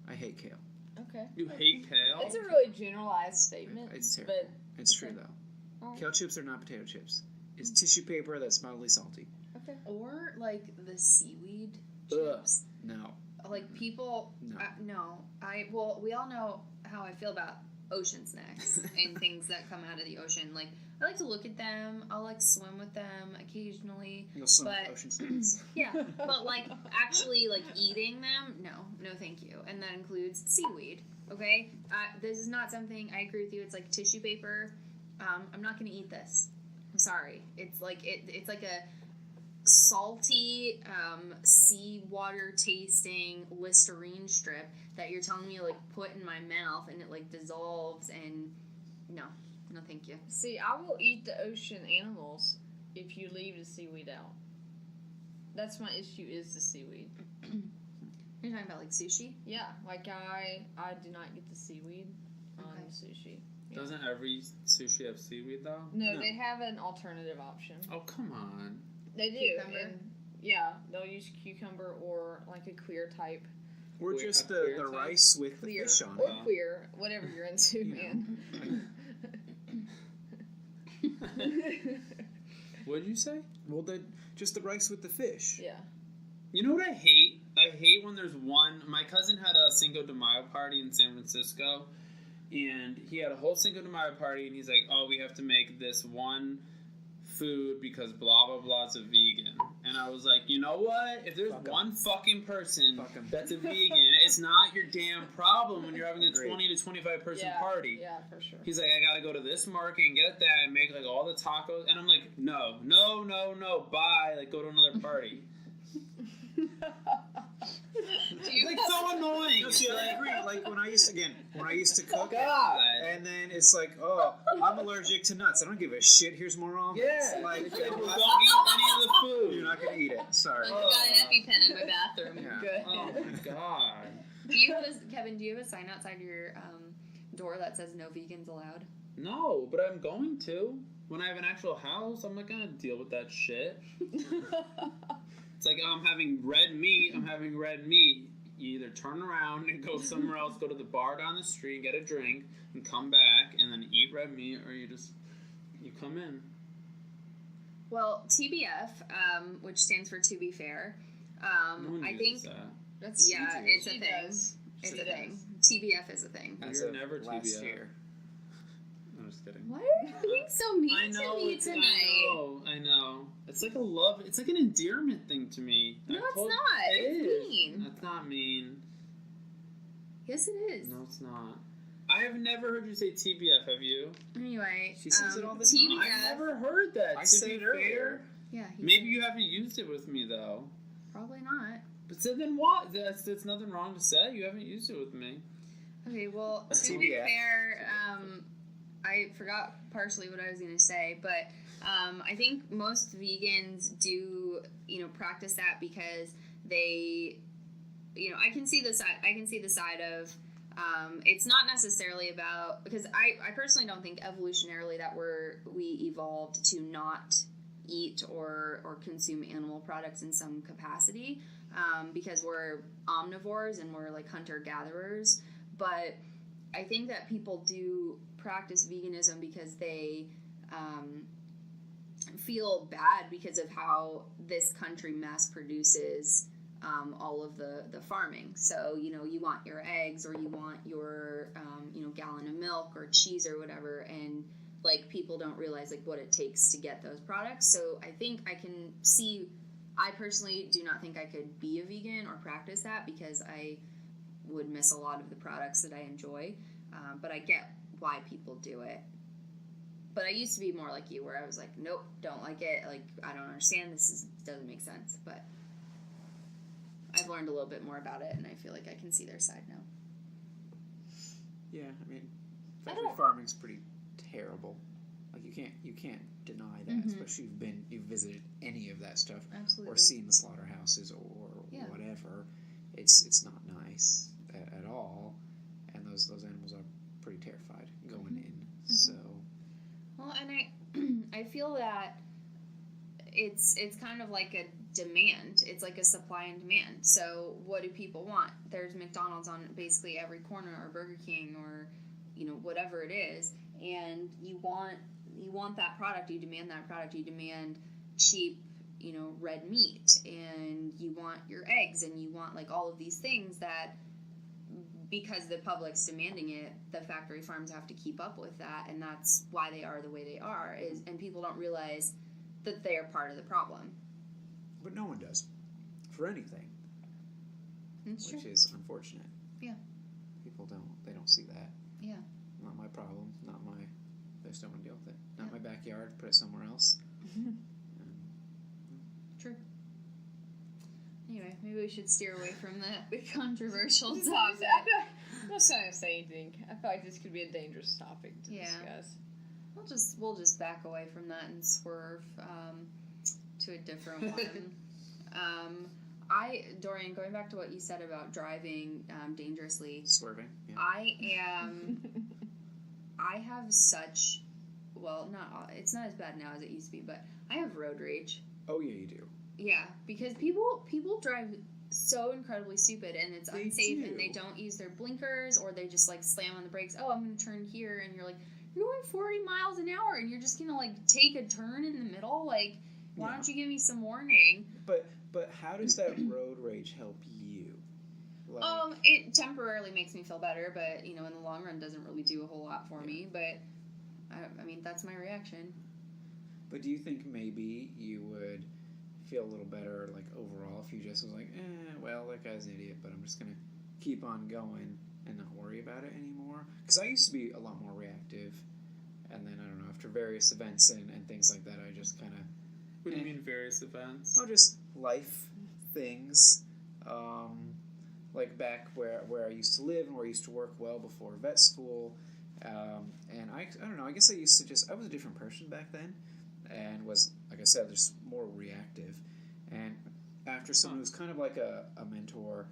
I hate kale. Okay. You hate kale? It's a really generalized statement. It's terrible. But It's true, though. Oh. Kale chips are not potato chips. It's tissue paper that's mildly salty. okay. Or like the seaweed Ugh. chips. No. Like people, No. we all know how I feel about ocean snacks and things that come out of the ocean. Like I like to look at them. I'll like swim with them occasionally. You'll swim But- with ocean snakes. Yeah, but like actually like eating them, no, thank you. And that includes seaweed. Okay, this is not something I agree with you. It's like tissue paper. I'm not gonna eat this. I'm sorry. It's like it's like a salty seawater tasting Listerine strip that you're telling me to like put in my mouth and it like dissolves and no thank you. See, I will eat the ocean animals if you leave the seaweed out. That's my issue, is the seaweed. You're talking about like sushi? Yeah, like I do not get the seaweed on Okay. sushi. Yeah. Doesn't every sushi have seaweed, though? No, they have an alternative option. Oh, come on. They do. Cucumber? And yeah, they'll use cucumber or like a clear type. Or Wait, just a the clear type? rice with the Clear. fish on Or it. queer, whatever you're into, You man. What did you say? Well, just the rice with the fish. Yeah. You know what I hate? I hate when there's one. My cousin had a Cinco de Mayo party in San Francisco, and he had a whole Cinco de Mayo party, and he's like, "Oh, we have to make this one food because blah blah blah is a vegan." And I was like, you know what? If there's Fuck 'em. one fucking person Fuck 'em. that's a vegan, it's not your damn problem when you're having a Agreed. 20 to 25 person Yeah, party. Yeah, for sure. He's like, I gotta go to this market and get that and make like all the tacos, and I'm like, no, bye, like go to another party. It's like so annoying. No, see, I agree. Like when I used to cook, God. and then it's like, oh, I'm allergic to nuts. I don't give a shit. Here's more almonds. Yeah, Like, it's like, well, don't eat any of the food. you're not gonna eat it. Sorry. Like, I got an EpiPen in my bathroom. Yeah. Good. Oh my god. Kevin, do you have a sign outside your door that says no vegans allowed? No, but I'm going to. When I have an actual house, I'm not gonna deal with that shit. It's like, oh, I'm having red meat. You either turn around and go somewhere else, go to the bar down the street, get a drink, and come back, and then eat red meat, or you come in. Well, TBF, which stands for to be fair, No one I uses think that. That's yeah, do. it's a She thing. does. It's She a thing. does. TBF is a thing. As You're of never last TBF. year. I'm just kidding. Why are you being so mean I know, to me tonight? I know. It's like a love. It's like an endearment thing to me. No, I it's told- not. It It's is. mean. That's not mean. Yes, it is. No, it's not. I have never heard you say TBF. Have you? Anyway, She says it all the TBF. time. I've never heard that. I to said be it fair. earlier. Yeah, he Maybe said- you haven't used it with me though. Probably not. But so then what? That's nothing wrong to say. You haven't used it with me. Okay, well, That's to be TBF. fair, I forgot partially what I was going to say, but I think most vegans do, practice that because they, I can see the side of. It's not necessarily about, because I personally don't think evolutionarily that we evolved to not eat or consume animal products in some capacity, because we're omnivores and we're like hunter-gatherers. But I think that people do practice veganism because they feel bad because of how this country mass produces all of the farming. So, you want your eggs or you want your, gallon of milk or cheese or whatever. And like people don't realize like what it takes to get those products. So I think I personally do not think I could be a vegan or practice that because I would miss a lot of the products that I enjoy. But I get why people do it. But I used to be more like you, where I was like, nope, don't like it. Like, I don't understand. Doesn't make sense. But I've learned a little bit more about it, and I feel like I can see their side now. Yeah, I mean, I factory don't- farming's pretty terrible. Like you can't deny that, Mhm. especially if you've visited any of that stuff Absolutely. or seen the slaughterhouses or Yeah. whatever. It's not nice at all, and those animals are pretty terrified going in. So Well, and I feel that it's kind of like a demand. It's like a supply and demand. So what do people want? There's McDonald's on basically every corner, or Burger King, or whatever it is, and you want that product. You demand that product. You demand cheap, red meat, and you want your eggs, and you want like all of these things that, because the public's demanding it, the factory farms have to keep up with that, and that's why they are the way they are. And people don't realize that they are part of the problem. But no one does, for anything. That's which true. is unfortunate. Yeah. People don't see that. Yeah. Not my problem. They just don't want to deal with it. Not Yeah. my backyard. Put it somewhere else. True. Anyway, maybe we should steer away from the controversial topic. I'm not trying to say anything. I feel like this could be a dangerous topic to discuss. We'll just back away from that and swerve to a different one. Dorian, going back to what you said about driving dangerously, Swerving. Yeah. I have such, it's not as bad now as it used to be, but I have road rage. Oh yeah, you do. Yeah, because people drive so incredibly stupid, and it's They unsafe, do. and they don't use their blinkers, or they just like slam on the brakes. Oh, I'm going to turn here, and you're like, you're going 40 miles an hour, and you're just going to like take a turn in the middle. Like, why don't you give me some warning? But how does that road rage help you? Like, It temporarily makes me feel better, but in the long run doesn't really do a whole lot for me. But I mean, that's my reaction. But do you think maybe you would feel a little better, like, overall, if you just was like, well, that guy's an idiot, but I'm just going to keep on going and not worry about it anymore? Because I used to be a lot more reactive, and then, I don't know, after various events and things like that, I just kind of... What do you mean various events? Oh, just life things, like back where I used to live and where I used to work well before vet school, and I don't know, I guess I used to I was a different person back then, and was, like I said, just more reactive. And after someone who's kind of like a mentor,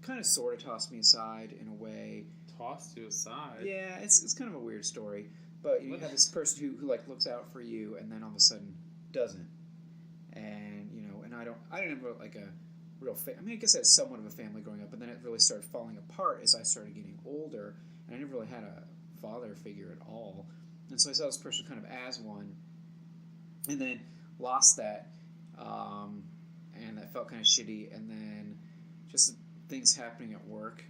kind of sort of tossed me aside in a way. Tossed you aside? Yeah, it's kind of a weird story, but you have this person who like looks out for you, and then all of a sudden doesn't. And and I didn't have like a real I mean, I guess I had somewhat of a family growing up, but then it really started falling apart as I started getting older, and I never really had a father figure at all. And so I saw this person kind of as one, and then lost that, and that felt kind of shitty. And then just things happening at work,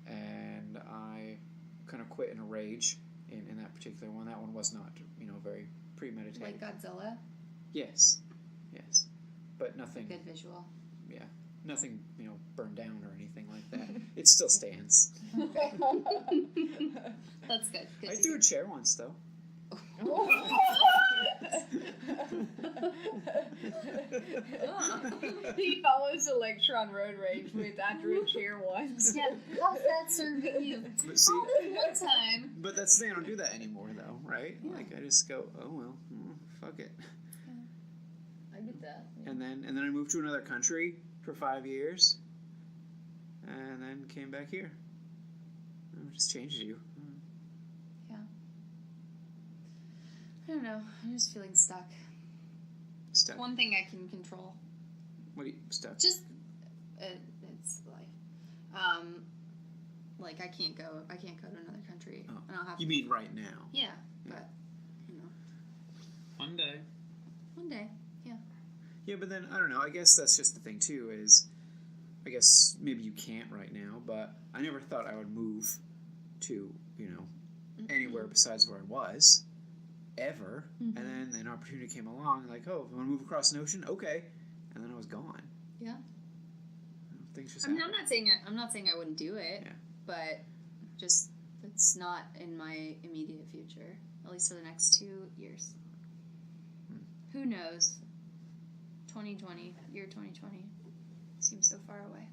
and I kind of quit in a rage in that particular one. That one was not very premeditated. Like Godzilla? Yes, but nothing. Good visual. Yeah, nothing burned down or anything like that. It still stands. That's good. I threw a chair once though. He follows the lecture on road rage with after a chair once. Yeah, how's that serving you? But see, One time. but that's the thing. I don't do that anymore though, right? Yeah. Like I just go, oh well, fuck it. I get that. Yeah. And then I moved to another country for 5 years, and then came back here. It just changes you. I don't know. I'm just feeling stuck. Stuck. One thing I can control. What are you stuck? Just, it's life. Like I can't go to another country. Oh. I don't have. You mean right now? Yeah, but One day. one day. Yeah, but then I don't know. I guess that's just the thing too. Is I guess maybe you can't right now, but I never thought I would move to anywhere besides where I was. Ever. Mm-hmm. And then an opportunity came along, like, oh, you want to move across an ocean? Okay. And then I was gone. Yeah. Things just I mean, happen. I'm not saying I wouldn't do it, Yeah. but just it's not in my immediate future, at least for the next 2 years. Who knows? 2020 seems so far away.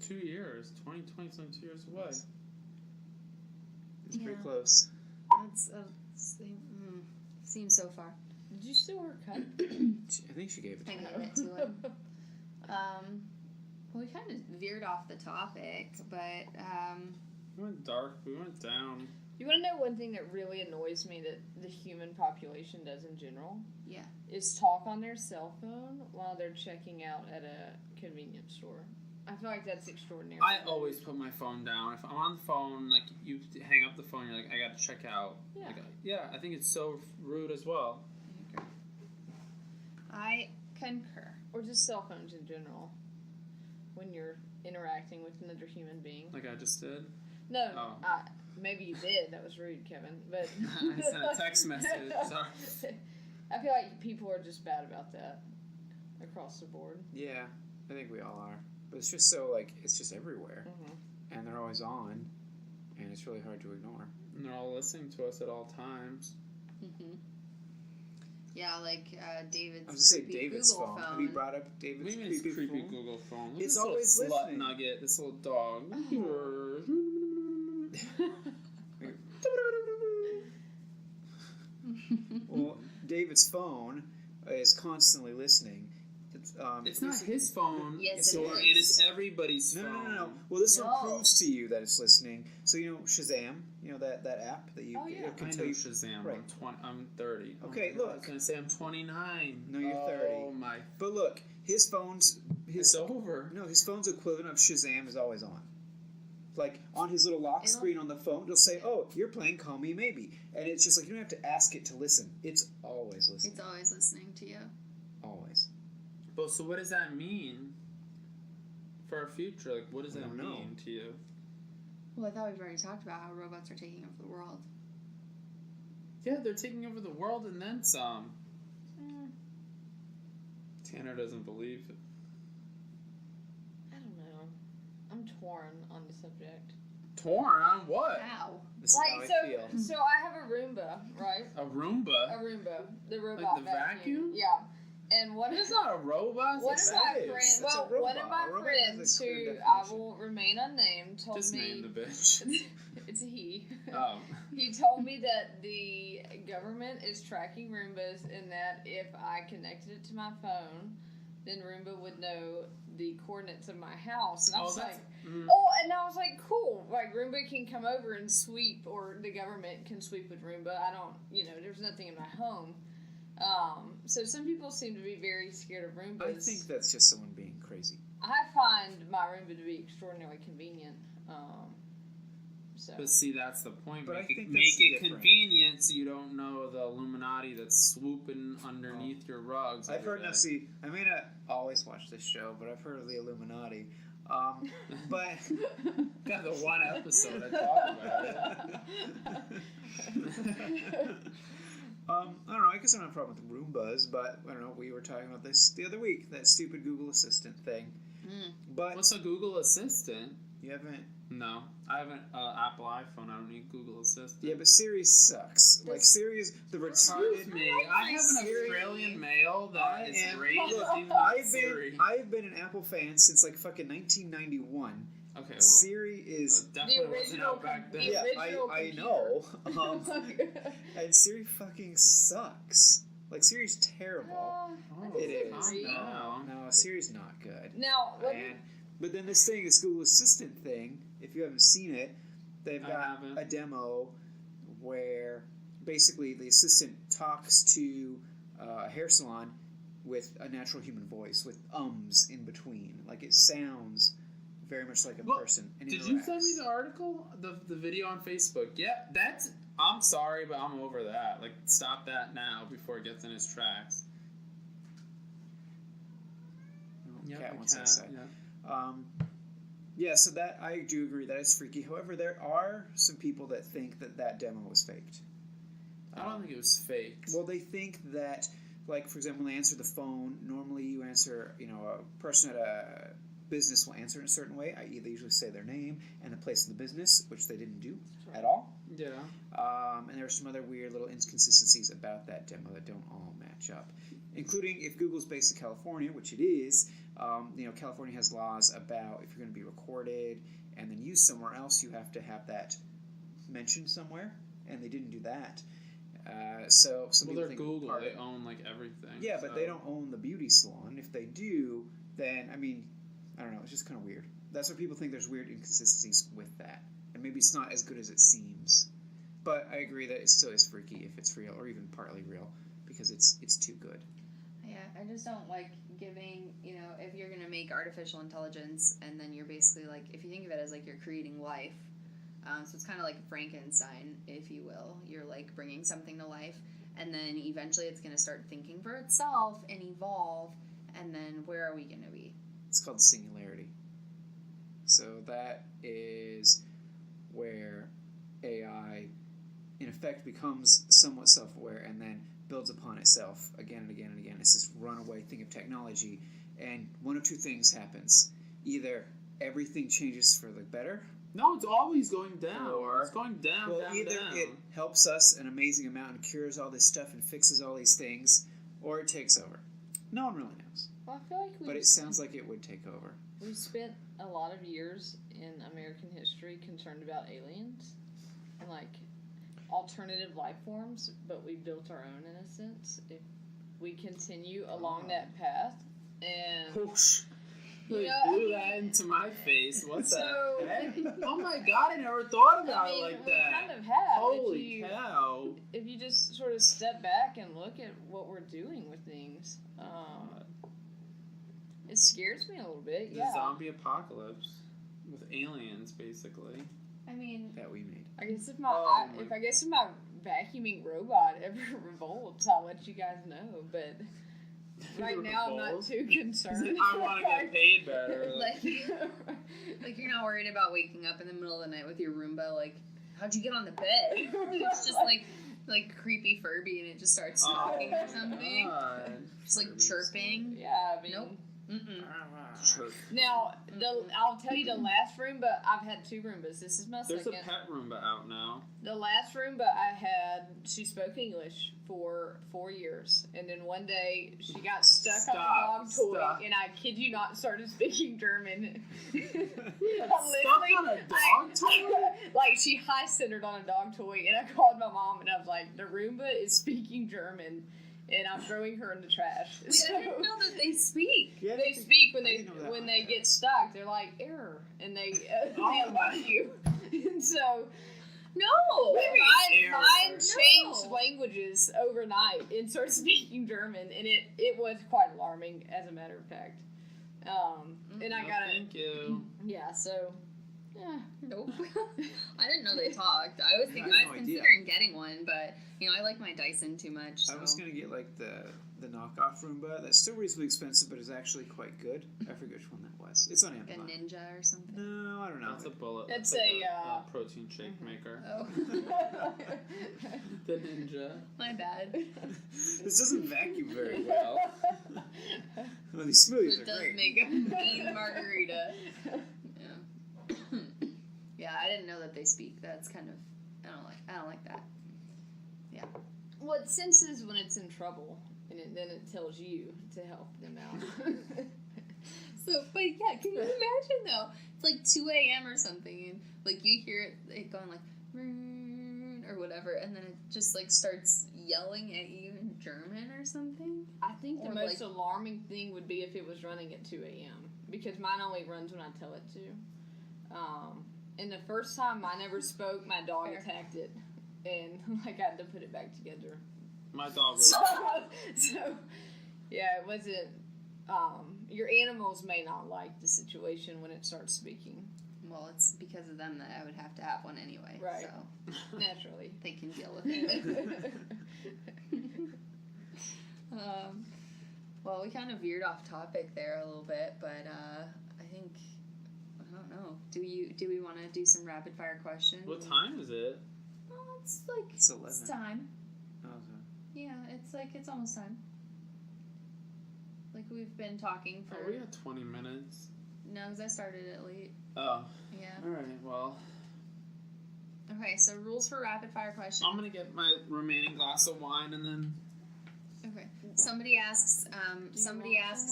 2 years. 2020 is only 2 years away. It's pretty Yeah. close. That's seems so far. Did you steal her cut? I think she gave it to I me. gave it to him. Well, we kind of veered off the topic, but We went dark. We went down. You want to know one thing that really annoys me that the human population does in general? Yeah. Is talk on their cell phone while they're checking out at a convenience store. I feel like that's extraordinary. I always put my phone down. If I'm on the phone, like, you hang up the phone, you're like, I gotta check out. Yeah. Like, yeah, I think it's so rude as well. I concur. Or just cell phones in general. When you're interacting with another human being. Like I just did. No, Oh. maybe you did. That was rude, Kevin. But I sent a text message. Sorry. I feel like people are just bad about that across the board. Yeah, I think we all are. But it's just so, like, it's just everywhere. Mm-hmm. And they're always on. And it's really hard to ignore. And they're all listening to us at all times. Mm-hmm. Yeah, like David's I was going to say creepy David's Google phone. phone. Have you brought up David's What do you mean it's creepy creepy phone? Google phone? Look at It's this always little slut listening. nugget, this little dog. Well, David's phone is constantly listening. It's not his phone. Yes, it Dorian, is. it's everybody's No, phone. no, no, no. Well, this one No. proves to you that it's listening. So, you know, Shazam, you know, that app that you Oh, yeah. can I tell know you. Shazam. Right. I'm 30. Okay, I look. was going to say I'm 29. No, you're 30. Oh, my. But look, his phone's It's over. no, his phone's equivalent of Shazam is always on. Like on his little lock screen on the phone, it'll say, "Oh, you're playing Call Me Maybe," and it's just like you don't have to ask it to listen. It's always listening. It's always listening to you. Always. But so what does that mean for our future? Like, what does I that don't know. mean to you? Well, I thought we've already talked about how robots are taking over the world. Yeah, they're taking over the world and then some. Mm, Tanner doesn't believe it. I don't know. I'm torn on the subject. Torn on what? How? This is how I feel. So I have a Roomba, right? A Roomba? A Roomba, the robot the vacuum? Yeah. And one It's of not a robot. one It's of a my is. friends, It's a well, one of robot. my A robot has a friends clear who I definition. will remain unnamed told Just name me the bitch. it's a he. Oh. He told me that the government is tracking Roombas and that if I connected it to my phone, then Roomba would know the coordinates of my house. And I was like, Mm. oh, and I was like, cool. Like, Roomba can come over and sweep, or the government can sweep with Roomba. I don't, there's nothing in my home. So some people seem to be very scared of Roombas. I think that's just someone being crazy. I find my Roomba to be extraordinarily convenient. So But see, that's the point. But I Make think it, that's make it different. convenient so you don't know the Illuminati that's swooping underneath your rugs. I've every heard. day. Now, see, I may not always watch this show, but I've heard of the Illuminati. But Got the one episode I talked about it. I don't know. I guess I don't have a problem with Roombas, but I don't know. We were talking about this the other week, that stupid Google Assistant thing. But What's a Google Assistant? you haven't. No, I have an Apple iPhone. I don't need Google Assistant. Yeah, but Siri sucks. Like Siri is the retarded. Excuse me, I have an Siri- Australian male that is am- raised Look, in Siri. I've been an Apple fan since like fucking 1991. Okay, well, Siri is. definitely wasn't out back then. the Yeah, original I computer. know. And Siri fucking sucks. Like Siri's terrible. Oh, It is. calm down. No, Siri's not good. Now, what But then this thing, this Google Assistant thing, if you haven't seen it, they've I got haven't. a demo where basically the assistant talks to a hair salon with a natural human voice with ums in between. Like it sounds very much like a Well, person. And Did you send me interacts. the article, the video on Facebook? Yeah, that's. I'm sorry, but I'm over that. Like, stop that now before it gets in its tracks. Cat the wants cat, to say. yeah. Yeah, so that I do agree that is freaky. However, there are some people that think that that demo was faked. I don't think it was faked. Well, they think that, like, for example, when they answer the phone, normally you answer, a person at a business will answer in a certain way, i.e. they usually say their name and the place of the business, which they didn't do at all. Yeah. And there are some other weird little inconsistencies about that demo that don't all match up, including if Google's based in California, which it is. California has laws about if you're going to be recorded and then used somewhere else, you have to have that mentioned somewhere, and they didn't do that. So some Well, people they're think Google. part- They own, like, everything. Yeah, but so- they don't own the beauty salon. If they do, then, I don't know, it's just kind of weird. That's why people think there's weird inconsistencies with that. And maybe it's not as good as it seems. But I agree that it still is freaky if it's real or even partly real because it's too good. Yeah, I just don't like giving, if you're going to make artificial intelligence and then you're basically like, if you think of it as like you're creating life, so it's kind of like Frankenstein, if you will. You're like bringing something to life and then eventually it's going to start thinking for itself and evolve, and then where are we going to be? It's called singularity. So that is where AI in effect becomes somewhat self-aware and then builds upon itself again and again and again. It's this runaway thing of technology, and one of two things happens. Either everything changes for the better. No, it's always going down. Or, it's going down, well, down, either down. it helps us an amazing amount and cures all this stuff and fixes all these things, or it takes over. No one really knows. Well, I feel like But it sounds like it would take over. we've spent a lot of years in American history concerned about aliens and like alternative life forms, but we built our own in a sense. If we continue along that path, and You blew that into my face. What So- the heck? Oh my god, I never thought about it like we that. kind of have. Holy cow. If you just sort of step back and look at what we're doing with things, it scares me a little bit. The Yeah. zombie apocalypse with aliens, basically. I mean, That we made. I guess if my Oh my- if my vacuuming robot ever revolts, I'll let you guys know. But right now, I'm not Revolt? too concerned. I want to get paid better. like you're not worried about waking up in the middle of the night with your Roomba, like, how'd you get on the bed? It's just like creepy Furby and it just starts talking or something. God. Just like chirping. Yeah, I mean, Nope. Mm-mm. Sure. now I'll tell you the last Roomba. I've had 2 Roombas. This is my There's a second. pet Roomba out now. The last Roomba I had, she spoke English for 4 years, and then one day she got stuck on a dog toy, Stop. and I kid you not, started speaking German. Stuck on a dog toy? Like she high centered on a dog toy, and I called my mom, and I was like, "The Roomba is speaking German, and I'm throwing her in the trash." Wait, I didn't know that they speak. Yeah, They speak when I they didn't know that. when they get stuck. They're like error, and they Oh, love you. And so No. mine Error. changed No. languages overnight and started speaking German, and it was quite alarming, as a matter of fact. And I No, got it. Thank you. Yeah. So. Yeah. Nope. I didn't know they talked. I was thinking, I I had was no idea. considering getting one, but I like my Dyson too much. So. I was gonna get like the knockoff Roomba. That's still reasonably expensive, but is actually quite good. I forget which one that was. It's on like a Amazon. Ninja or something. No, I don't know. That's a bullet. That's like a, protein shake maker. Oh, The Ninja. my bad. This doesn't vacuum very well. Well, these smoothies It are does great. make a mean margarita. Yeah. Yeah, I didn't know that they speak. That's kind of I don't like that. Well, it senses when it's in trouble, and then it tells you to help them out. So, but yeah, can you imagine though? It's like 2 a.m. or something, and like you hear it going like or whatever, and then it just like starts yelling at you in German or something. I think the Or, most like- alarming thing would be if it was running at 2 a.m. because mine only runs when I tell it to. And the first time mine ever spoke, my dog Fair. attacked it, and I got to put it back together. My dog was. So, yeah, it wasn't. Your animals may not like the situation when it starts speaking. Well, it's because of them that I would have to have one anyway. Right. So Naturally. they can deal with it. Well, we kind of veered off topic there a little bit, but I think I don't know. Do we want to do some rapid fire questions? What time is it? Well, it's like It's 11. it's time. Oh, okay. Yeah, it's almost time. Like we've been talking for Oh, we got 20 minutes. no, because I started it late. Oh, Yeah. alright, well. Okay, so rules for rapid fire questions. I'm gonna get my remaining glass of wine and then. Okay. Somebody asks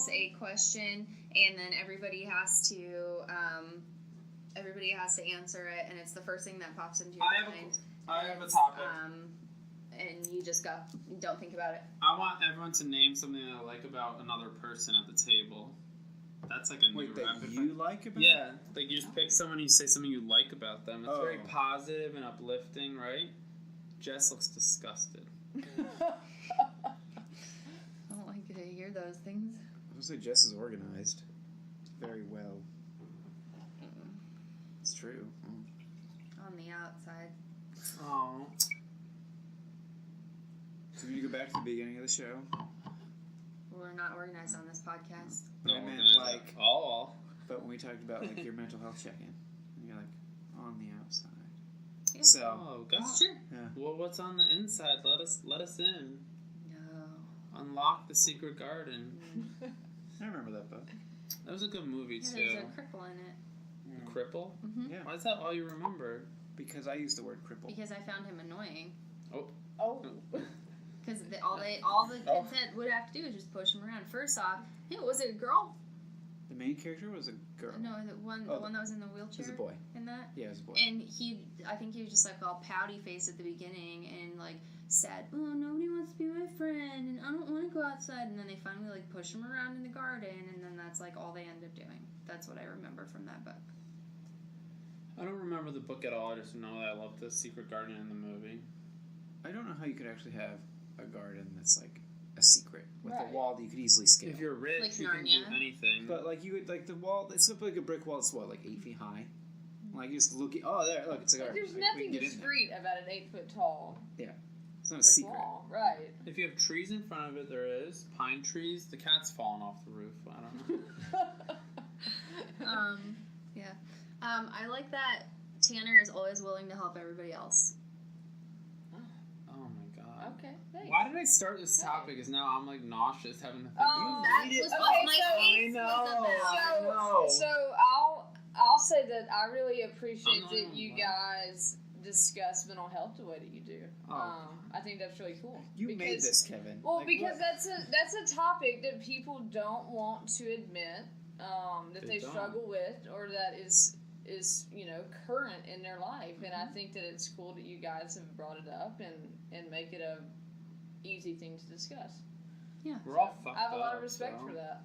a question, and then everybody has to answer it, and it's the first thing that pops into your mind. I have a topic. And you just go. Don't think about it. I want everyone to name something I like about another person at the table. That's like a new Wait, that rapid you fire. like about? Yeah, like you just pick someone and you say something you like about them. It's very Oh. positive and uplifting, right? Jess looks disgusted. I don't like to hear those things. I would say Jess is organized very well. It's true. On the outside. Oh. So when you go back to the beginning of the show, We're not organized on this podcast. I meant like, but when we talked about like your mental health check-in, and you're like on the outside. Yeah. So Oh, God. That's true. yeah. Well, what's on the inside? Let us in. No. Unlock the secret garden. I remember that book. That was a good movie, Yeah, too. there's a cripple in it. Cripple? Mm-hmm. Yeah, Why is that all you remember? because I used the word cripple. Because I found him annoying. Oh. Because all the kids had would have to do is just push him around. First off, was it a girl? The main character was a girl. No, the one that was in the wheelchair. It was a boy. In that. Yeah, it was a boy. And I think he was just like all pouty faced at the beginning and like said, "Oh, nobody wants to be my friend, and I don't want to go outside." And then they finally like push him around in the garden, and then that's like all they end up doing. That's what I remember from that book. I don't remember the book at all. I just know that I loved the secret garden in the movie. I don't know how you could actually have a garden that's like a secret with Right. a wall that you could easily scale. If you're rich, Like you can do Narnia. anything. But like you would like the wall. It's like a brick wall. It's what, like 8 feet high. Like you just look. There, look, it's a garden. There's Like, we nothing can get in there. discreet about an 8 foot tall It's not a brick secret. wall, right? If you have trees in front of it, there is. Pine trees. The cat's falling off the roof. I don't know. Yeah. I like that Tanner is always willing to help everybody else. Oh my god. Okay, thanks. Why did I start this topic? Is now I'm like nauseous having to think Oh, about That it. was okay, what my so- face was about. So I'll say that I really appreciate I'm that not you on guys discuss mental health the way that you do. Oh. I think that's really cool. You made Because- this, Kevin. Well, Like, because what? that's a topic that people don't want to admit that They they don't. struggle with, or that is current in their life. And I think that it's cool that you guys have brought it up and make it a easy thing to discuss. Yeah. We're all fucked I have a lot up, of respect so. for that.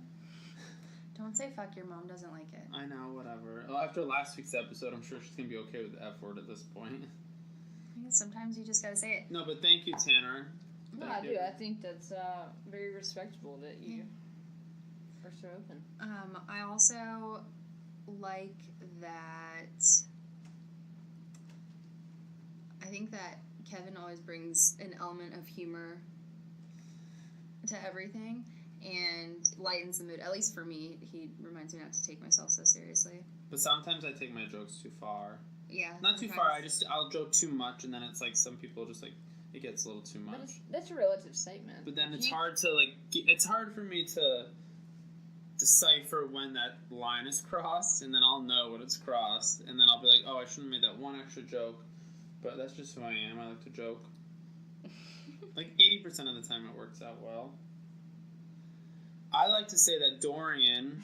Don't say fuck, your mom doesn't like it. I know, whatever. Well, after last week's episode, I'm sure she's gonna be okay with the F word at this point. I guess sometimes you just gotta say it. No, but thank you, Tanner. No, Thank I you. do. I think that's very respectable that you are so open. I also like that. I think that Kevin always brings an element of humor to everything and lightens the mood. At least for me, he reminds me not to take myself so seriously. But sometimes I take my jokes too far. Yeah. Not too sometimes. far. I'll joke too much, and then it's like some people just like it gets a little too much. That's a relative statement. But then it's You- hard to like. It's hard for me to decipher when that line is crossed, and then I'll know when it's crossed, and then I'll be like, oh, I shouldn't have made that one extra joke. But that's just who I am. I like to joke. Like 80% of the time, it works out well. I like to say that Dorian.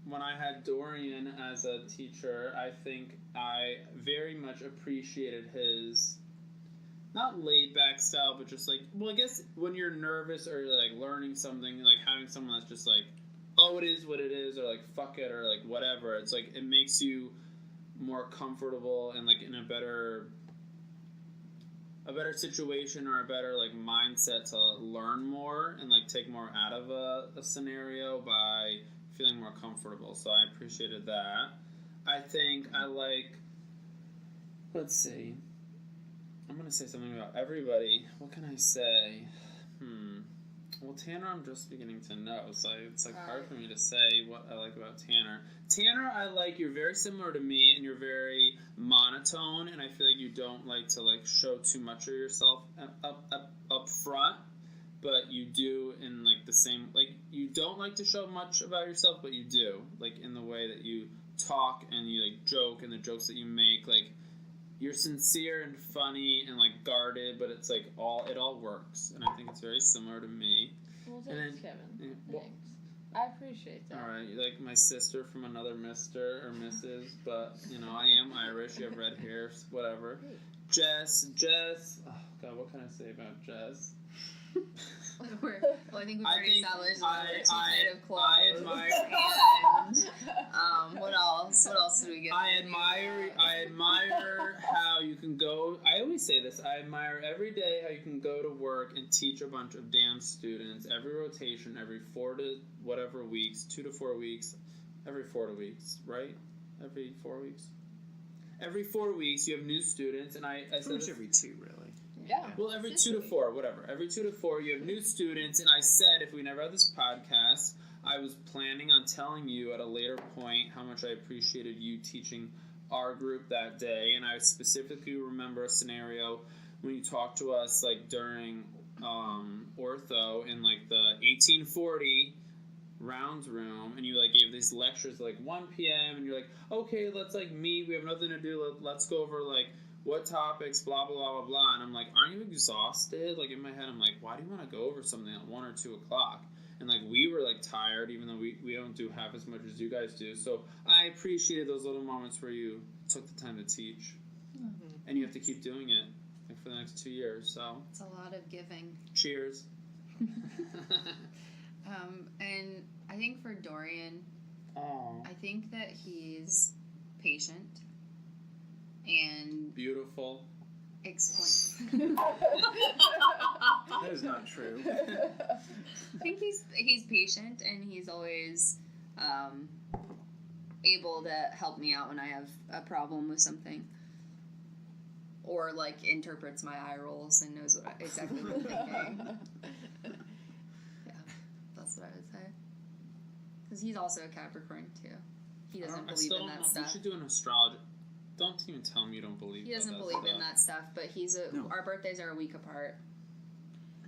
When I had Dorian as a teacher, I think I very much appreciated his not laid back style, but just like, well, I guess when you're nervous or you're like learning something, like having someone that's just like, oh, it is what it is, or like fuck it, or like whatever. It's like it makes you more comfortable and like in a better situation or a better like mindset to learn more and like take more out of a scenario by feeling more comfortable. So I appreciated that. I think I like, let's see, I'm gonna say something about everybody. What can I say? Well, Tanner, I'm just beginning to know, so it's like hard for me to say what I like about Tanner. Tanner, I like you're very similar to me, and you're very monotone, and I feel like you don't like to like show too much of yourself up front, but you do in like the same, like you don't like to show much about yourself, but you do, like in the way that you talk and you like joke and the jokes that you make, like you're sincere and funny and like guarded, but it's like it all works, and I think it's very similar to me. Well, And thanks, then- Kevin. well- Thanks. I appreciate that. All right, you're like my sister from another Mr. or Mrs., but you know I am Irish. You have red hair, whatever. Jess. Oh God, what can I say about Jess? Well, I think we've already established that I of clothes. I admire. And what else? What else did we get? I admire how you can go I always say this. I admire every day how you can go to work and teach a bunch of damn students every rotation, every 4 to whatever weeks, 2 to 4 weeks, every 4 weeks, right? Every 4 weeks. Every 4 weeks you have new students, and I said Pretty much this, every 2, really. Yeah. well, every 2 to 4, whatever. Every 2 to 4 you have new students, and I said if we never had this podcast, I was planning on telling you at a later point how much I appreciated you teaching our group that day, and I specifically remember a scenario when you talked to us like during ortho in like the 1840 rounds room, and you like gave these lectures at like 1 p.m. and you're like, okay, let's like meet, we have nothing to do, let's go over like what topics, blah blah blah blah blah, and I'm like, aren't you exhausted? Like in my head I'm like, why do you want to go over something at 1 or 2 o'clock? And like we were like tired, even though we don't do half as much as you guys do. So I appreciated those little moments where you took the time to teach, and you have to keep doing it like for the next 2 years. So It's a lot of giving. cheers. And I think for Dorian, Oh, I think that he's patient and beautiful. explain. That is not true. I think he's patient and he's always able to help me out when I have a problem with something, or like interprets my eye rolls and knows exactly what I'm thinking. Yeah, that's what I would say. Because he's also a Capricorn too. He doesn't I believe still in don't that know. stuff. You should do an astrology. Don't even tell me you don't believe. He doesn't that believe in stuff. that stuff, but No. our birthdays are a week apart.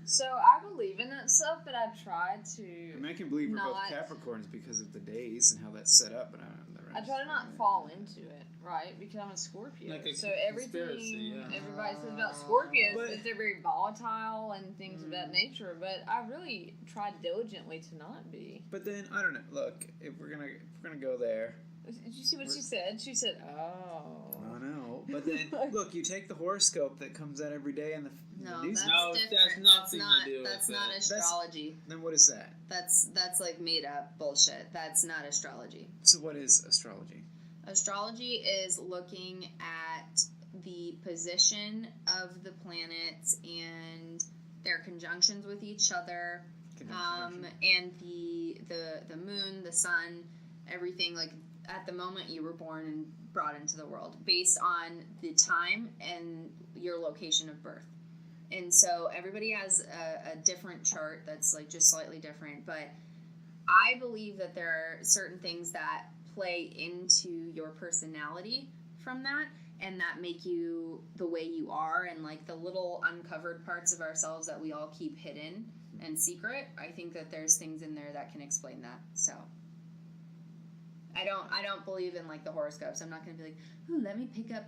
So I believe in that stuff, but I've tried to. I mean, I can believe we're both Not- Capricorns because of the days and how that's set up, but I don't know the I rest. try to not fall into it, right? Because I'm a Scorpio. Like a so conspiracy, everything yeah. everybody says about Scorpios But- is they're very volatile and things of that nature. But I really tried diligently to not be. But then I don't know. Look, if we're gonna go there, Did you see what she said? She said, "Oh." I don't know. But then look, you take the horoscope that comes out every day in the No, news. that's No, different. that's nothing to not, do with That's it. not That's- astrology. Then what is that? That's like made up bullshit. That's not astrology. So what is astrology? Astrology is looking at the position of the planets and their conjunctions with each other, and the moon, the sun, everything like at the moment you were born and brought into the world, based on the time and your location of birth. And so everybody has a different chart that's like just slightly different, but I believe that there are certain things that play into your personality from that, and that make you the way you are, and like the little uncovered parts of ourselves that we all keep hidden and secret. I think that there's things in there that can explain that. So I don't believe in like the horoscopes. I'm not going to be like, ooh, let me pick up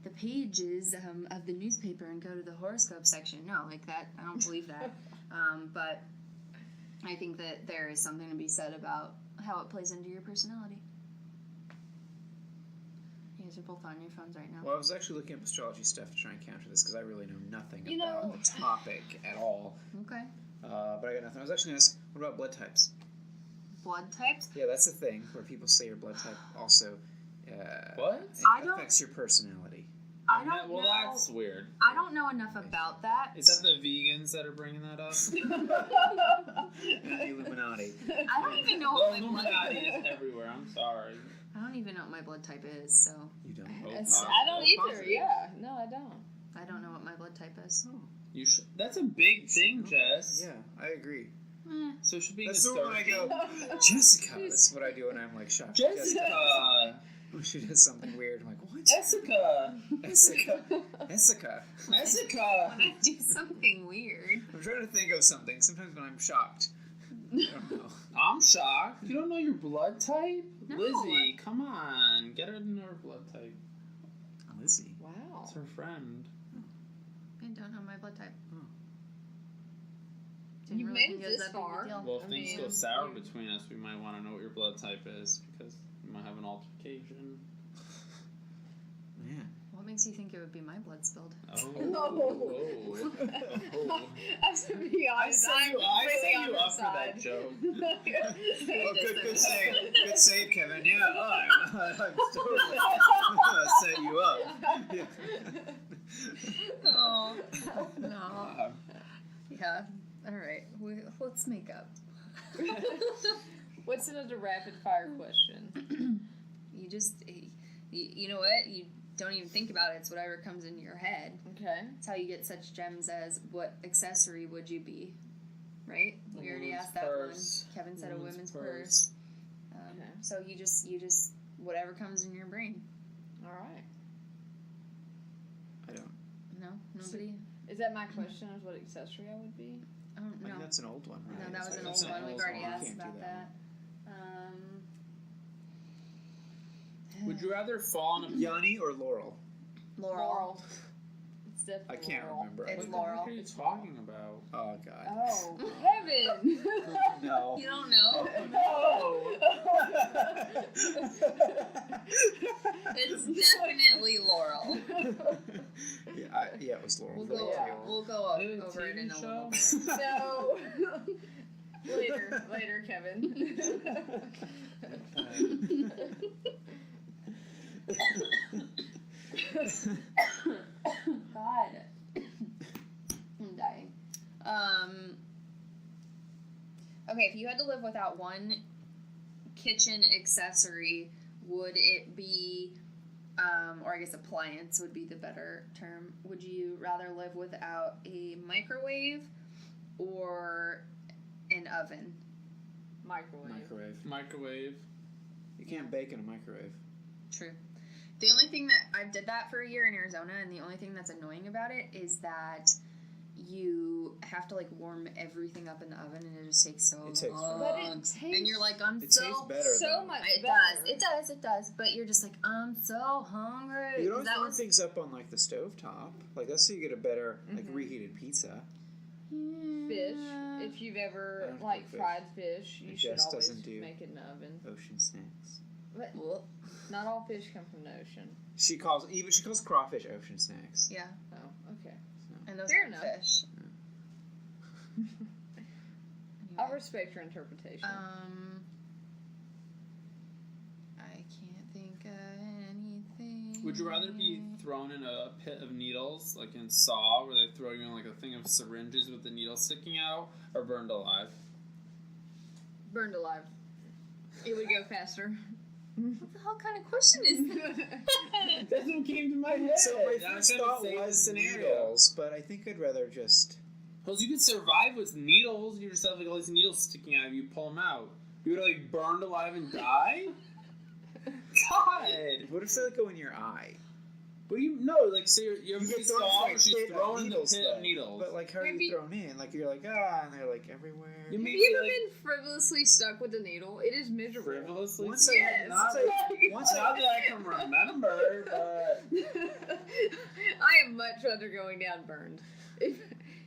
the pages of the newspaper and go to the horoscope section. No, like that. I don't believe that. But I think that there is something to be said about how it plays into your personality. You guys are both on your phones right now. Well, I was actually looking up astrology stuff to try and counter this because I really know nothing You about know- the topic at all. Okay. But I got nothing. I was actually going to ask, what about blood types? Blood types? Yeah, that's a thing where people say your blood type also What? I don't- affects your personality. I don't Well, know. that's weird. I don't know enough about that. Is that the vegans that are bringing that up? The Illuminati. I don't even know The what my blood Illuminati type is everywhere. I'm sorry. I don't even know what my blood type is, so You don't. Oh, I don't either. positive. Yeah, no, I don't. I don't know what my blood type is. You should. That's a big thing, Jess. Yeah, I agree. So it should be. That's when I go, Jessica. That's what I do when I'm like shocked. Jessica. When she does something weird, I'm like, what? Jessica. Jessica. Jessica. Jessica. When I do something weird. I'm trying to think of something. Sometimes when I'm shocked. I don't know. I'm shocked. You don't know your blood type? No. Lizzie, come on. Get her to know her blood type. Lizzie. Wow. It's her friend. I don't know my blood type. Oh. Didn't You really made think it it was this that big of a far. deal. Well, if I things mean, go sour you- between us, we might want to know what your blood type is because we might have an altercation. Yeah. What makes you think it would be my blood spilled? Oh. No. Oh. I have to be I honest. set I'm you, I really set on you her up for that side. joke. Oh, good save. Good save, Kevin. Yeah, I'm totally set you up. Yeah. Oh, no. Yeah. All right. Let's make up. What's another rapid fire question? You know what? You don't even think about it. It's whatever comes into your head. Okay. That's how you get such gems as what accessory would you be? Right? We already asked that purse. one. Kevin said a women's purse. purse. Okay. So you just whatever comes in your brain. All right. I don't. No, nobody. Is that my question? Is what accessory I would be? Oh I no, think that's an old one, right? no, that was an That's old an one. We've old already one. asked Can't do about that that. Would you rather fall on a Yanni or Laurel? Laurel? It's definitely I can't Laurel. remember. It's What Laurel. the heck are you talking about? Oh God. Oh, Kevin! No. You don't know? It's definitely Laurel. Yeah, it was Laurel. We'll for go. me, too. We'll go Is it a over it in a TV little show? bit. So later, Kevin. God, I'm dying. Okay, if you had to live without one kitchen accessory, would it be, or I guess appliance would be the better term? Would you rather live without a microwave or an oven? Microwave. Microwave. You can't bake in a microwave. True. The only thing that I did that for a year in Arizona, and the only thing that's annoying about it is that you have to like warm everything up in the oven, and it just takes so It takes long. But it tastes and you're like, I'm It so tastes better. so though. much It better. it does. But you're just like, I'm so hungry. You don't That warm was things up on like the stovetop. Like that's how you get a better like reheated pizza. Fish. If you've I ever don't like cook fish. fried fish, you It should just always doesn't do. make it in the oven. Ocean snacks. But Well, not all fish come from the ocean. She calls crawfish ocean snacks. yeah, Oh, okay. and those Fair aren't enough. fish. I'll Anyway, respect your interpretation. I can't think of anything. Would you rather be thrown in a pit of needles, like in Saw, where they throw you in like a thing of syringes with the needle sticking out, or burned alive? Burned alive. It would go faster. What the hell kind of question is that? That's what came to my head. So my That first kind of thought saved was the scenario. needles, but I think I'd rather just. Because you could survive with needles. You just have like all these needles sticking out of you. Pull them out. You would like burned alive and die. God. What if they like go in your eye? What do you know? Like, say you're You get Saw, thrown where she's thrown in the pit though. of needles. But like, how are Maybe- you thrown in? Like you're like and they're like everywhere. You Have may you be, ever like, been frivolously stuck with a needle? It is miserable. frivolously. Once I- Yes. Not, once not that I can remember, but I am much rather going down burned.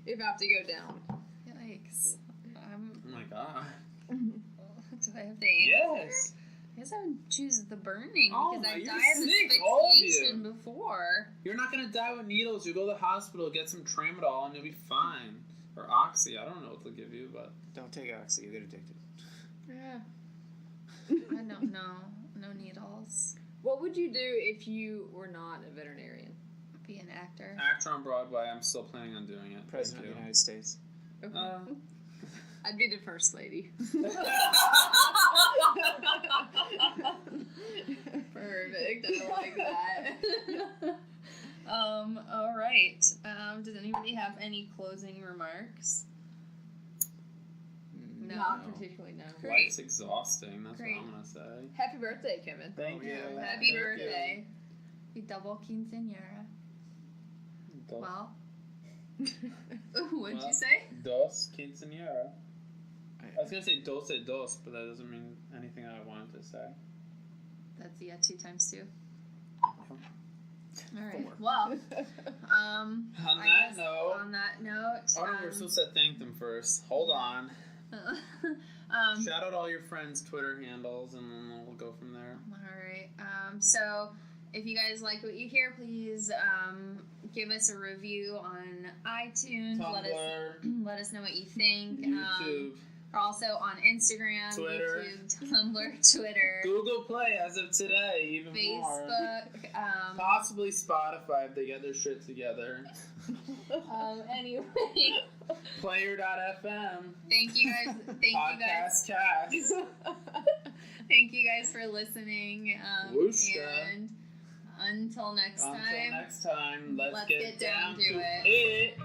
If I have to go down. Yikes. oh my god. Do I have to answer? Yes. I guess I would choose the burning Oh because my, I've you're died of sick, all of you. asphyxiation before. You're not gonna die with needles. You go to the hospital, get some tramadol, and you'll be fine. Or oxy. I don't know what they'll give you, but Don't take oxy, you get addicted. Yeah. I don't know. No needles. What would you do if you were not a veterinarian? Be an actor. actor on Broadway. I'm still planning on doing it. President of Thank the United States. Okay. you. I'd be the first lady. Perfect. I like that. All right. Does anybody have any closing remarks? No. Not particularly, no. Great. Life's exhausting. That's Great. what I'm gonna say. Happy birthday, Kevin. Thank Oh, you. yeah. Happy Thank birthday. Y double quinceañera. you. Well. What'd Well. you say? Dos quinceañera. I was gonna say dos et dos, but that doesn't mean anything I wanted to say. That's 2 times 2. Uh-huh. All right. 4. Well, On I that guess note, on that note, oh no, we're supposed to thank them first. Hold on. Shout out all your friends' Twitter handles, and then we'll go from there. all right. So if you guys like what you hear, please give us a review on iTunes. Tumblr, Let us know what you think. YouTube. We're also on Instagram, Twitter. YouTube, Tumblr, Twitter, Google Play as of today, even more. Facebook. Possibly Spotify if they get their shit together. Anyway, Player.fm. thank you guys. Podcast cast. Thank you guys for listening. Wooshka. And until next time. Until next time, let's get down to it. it.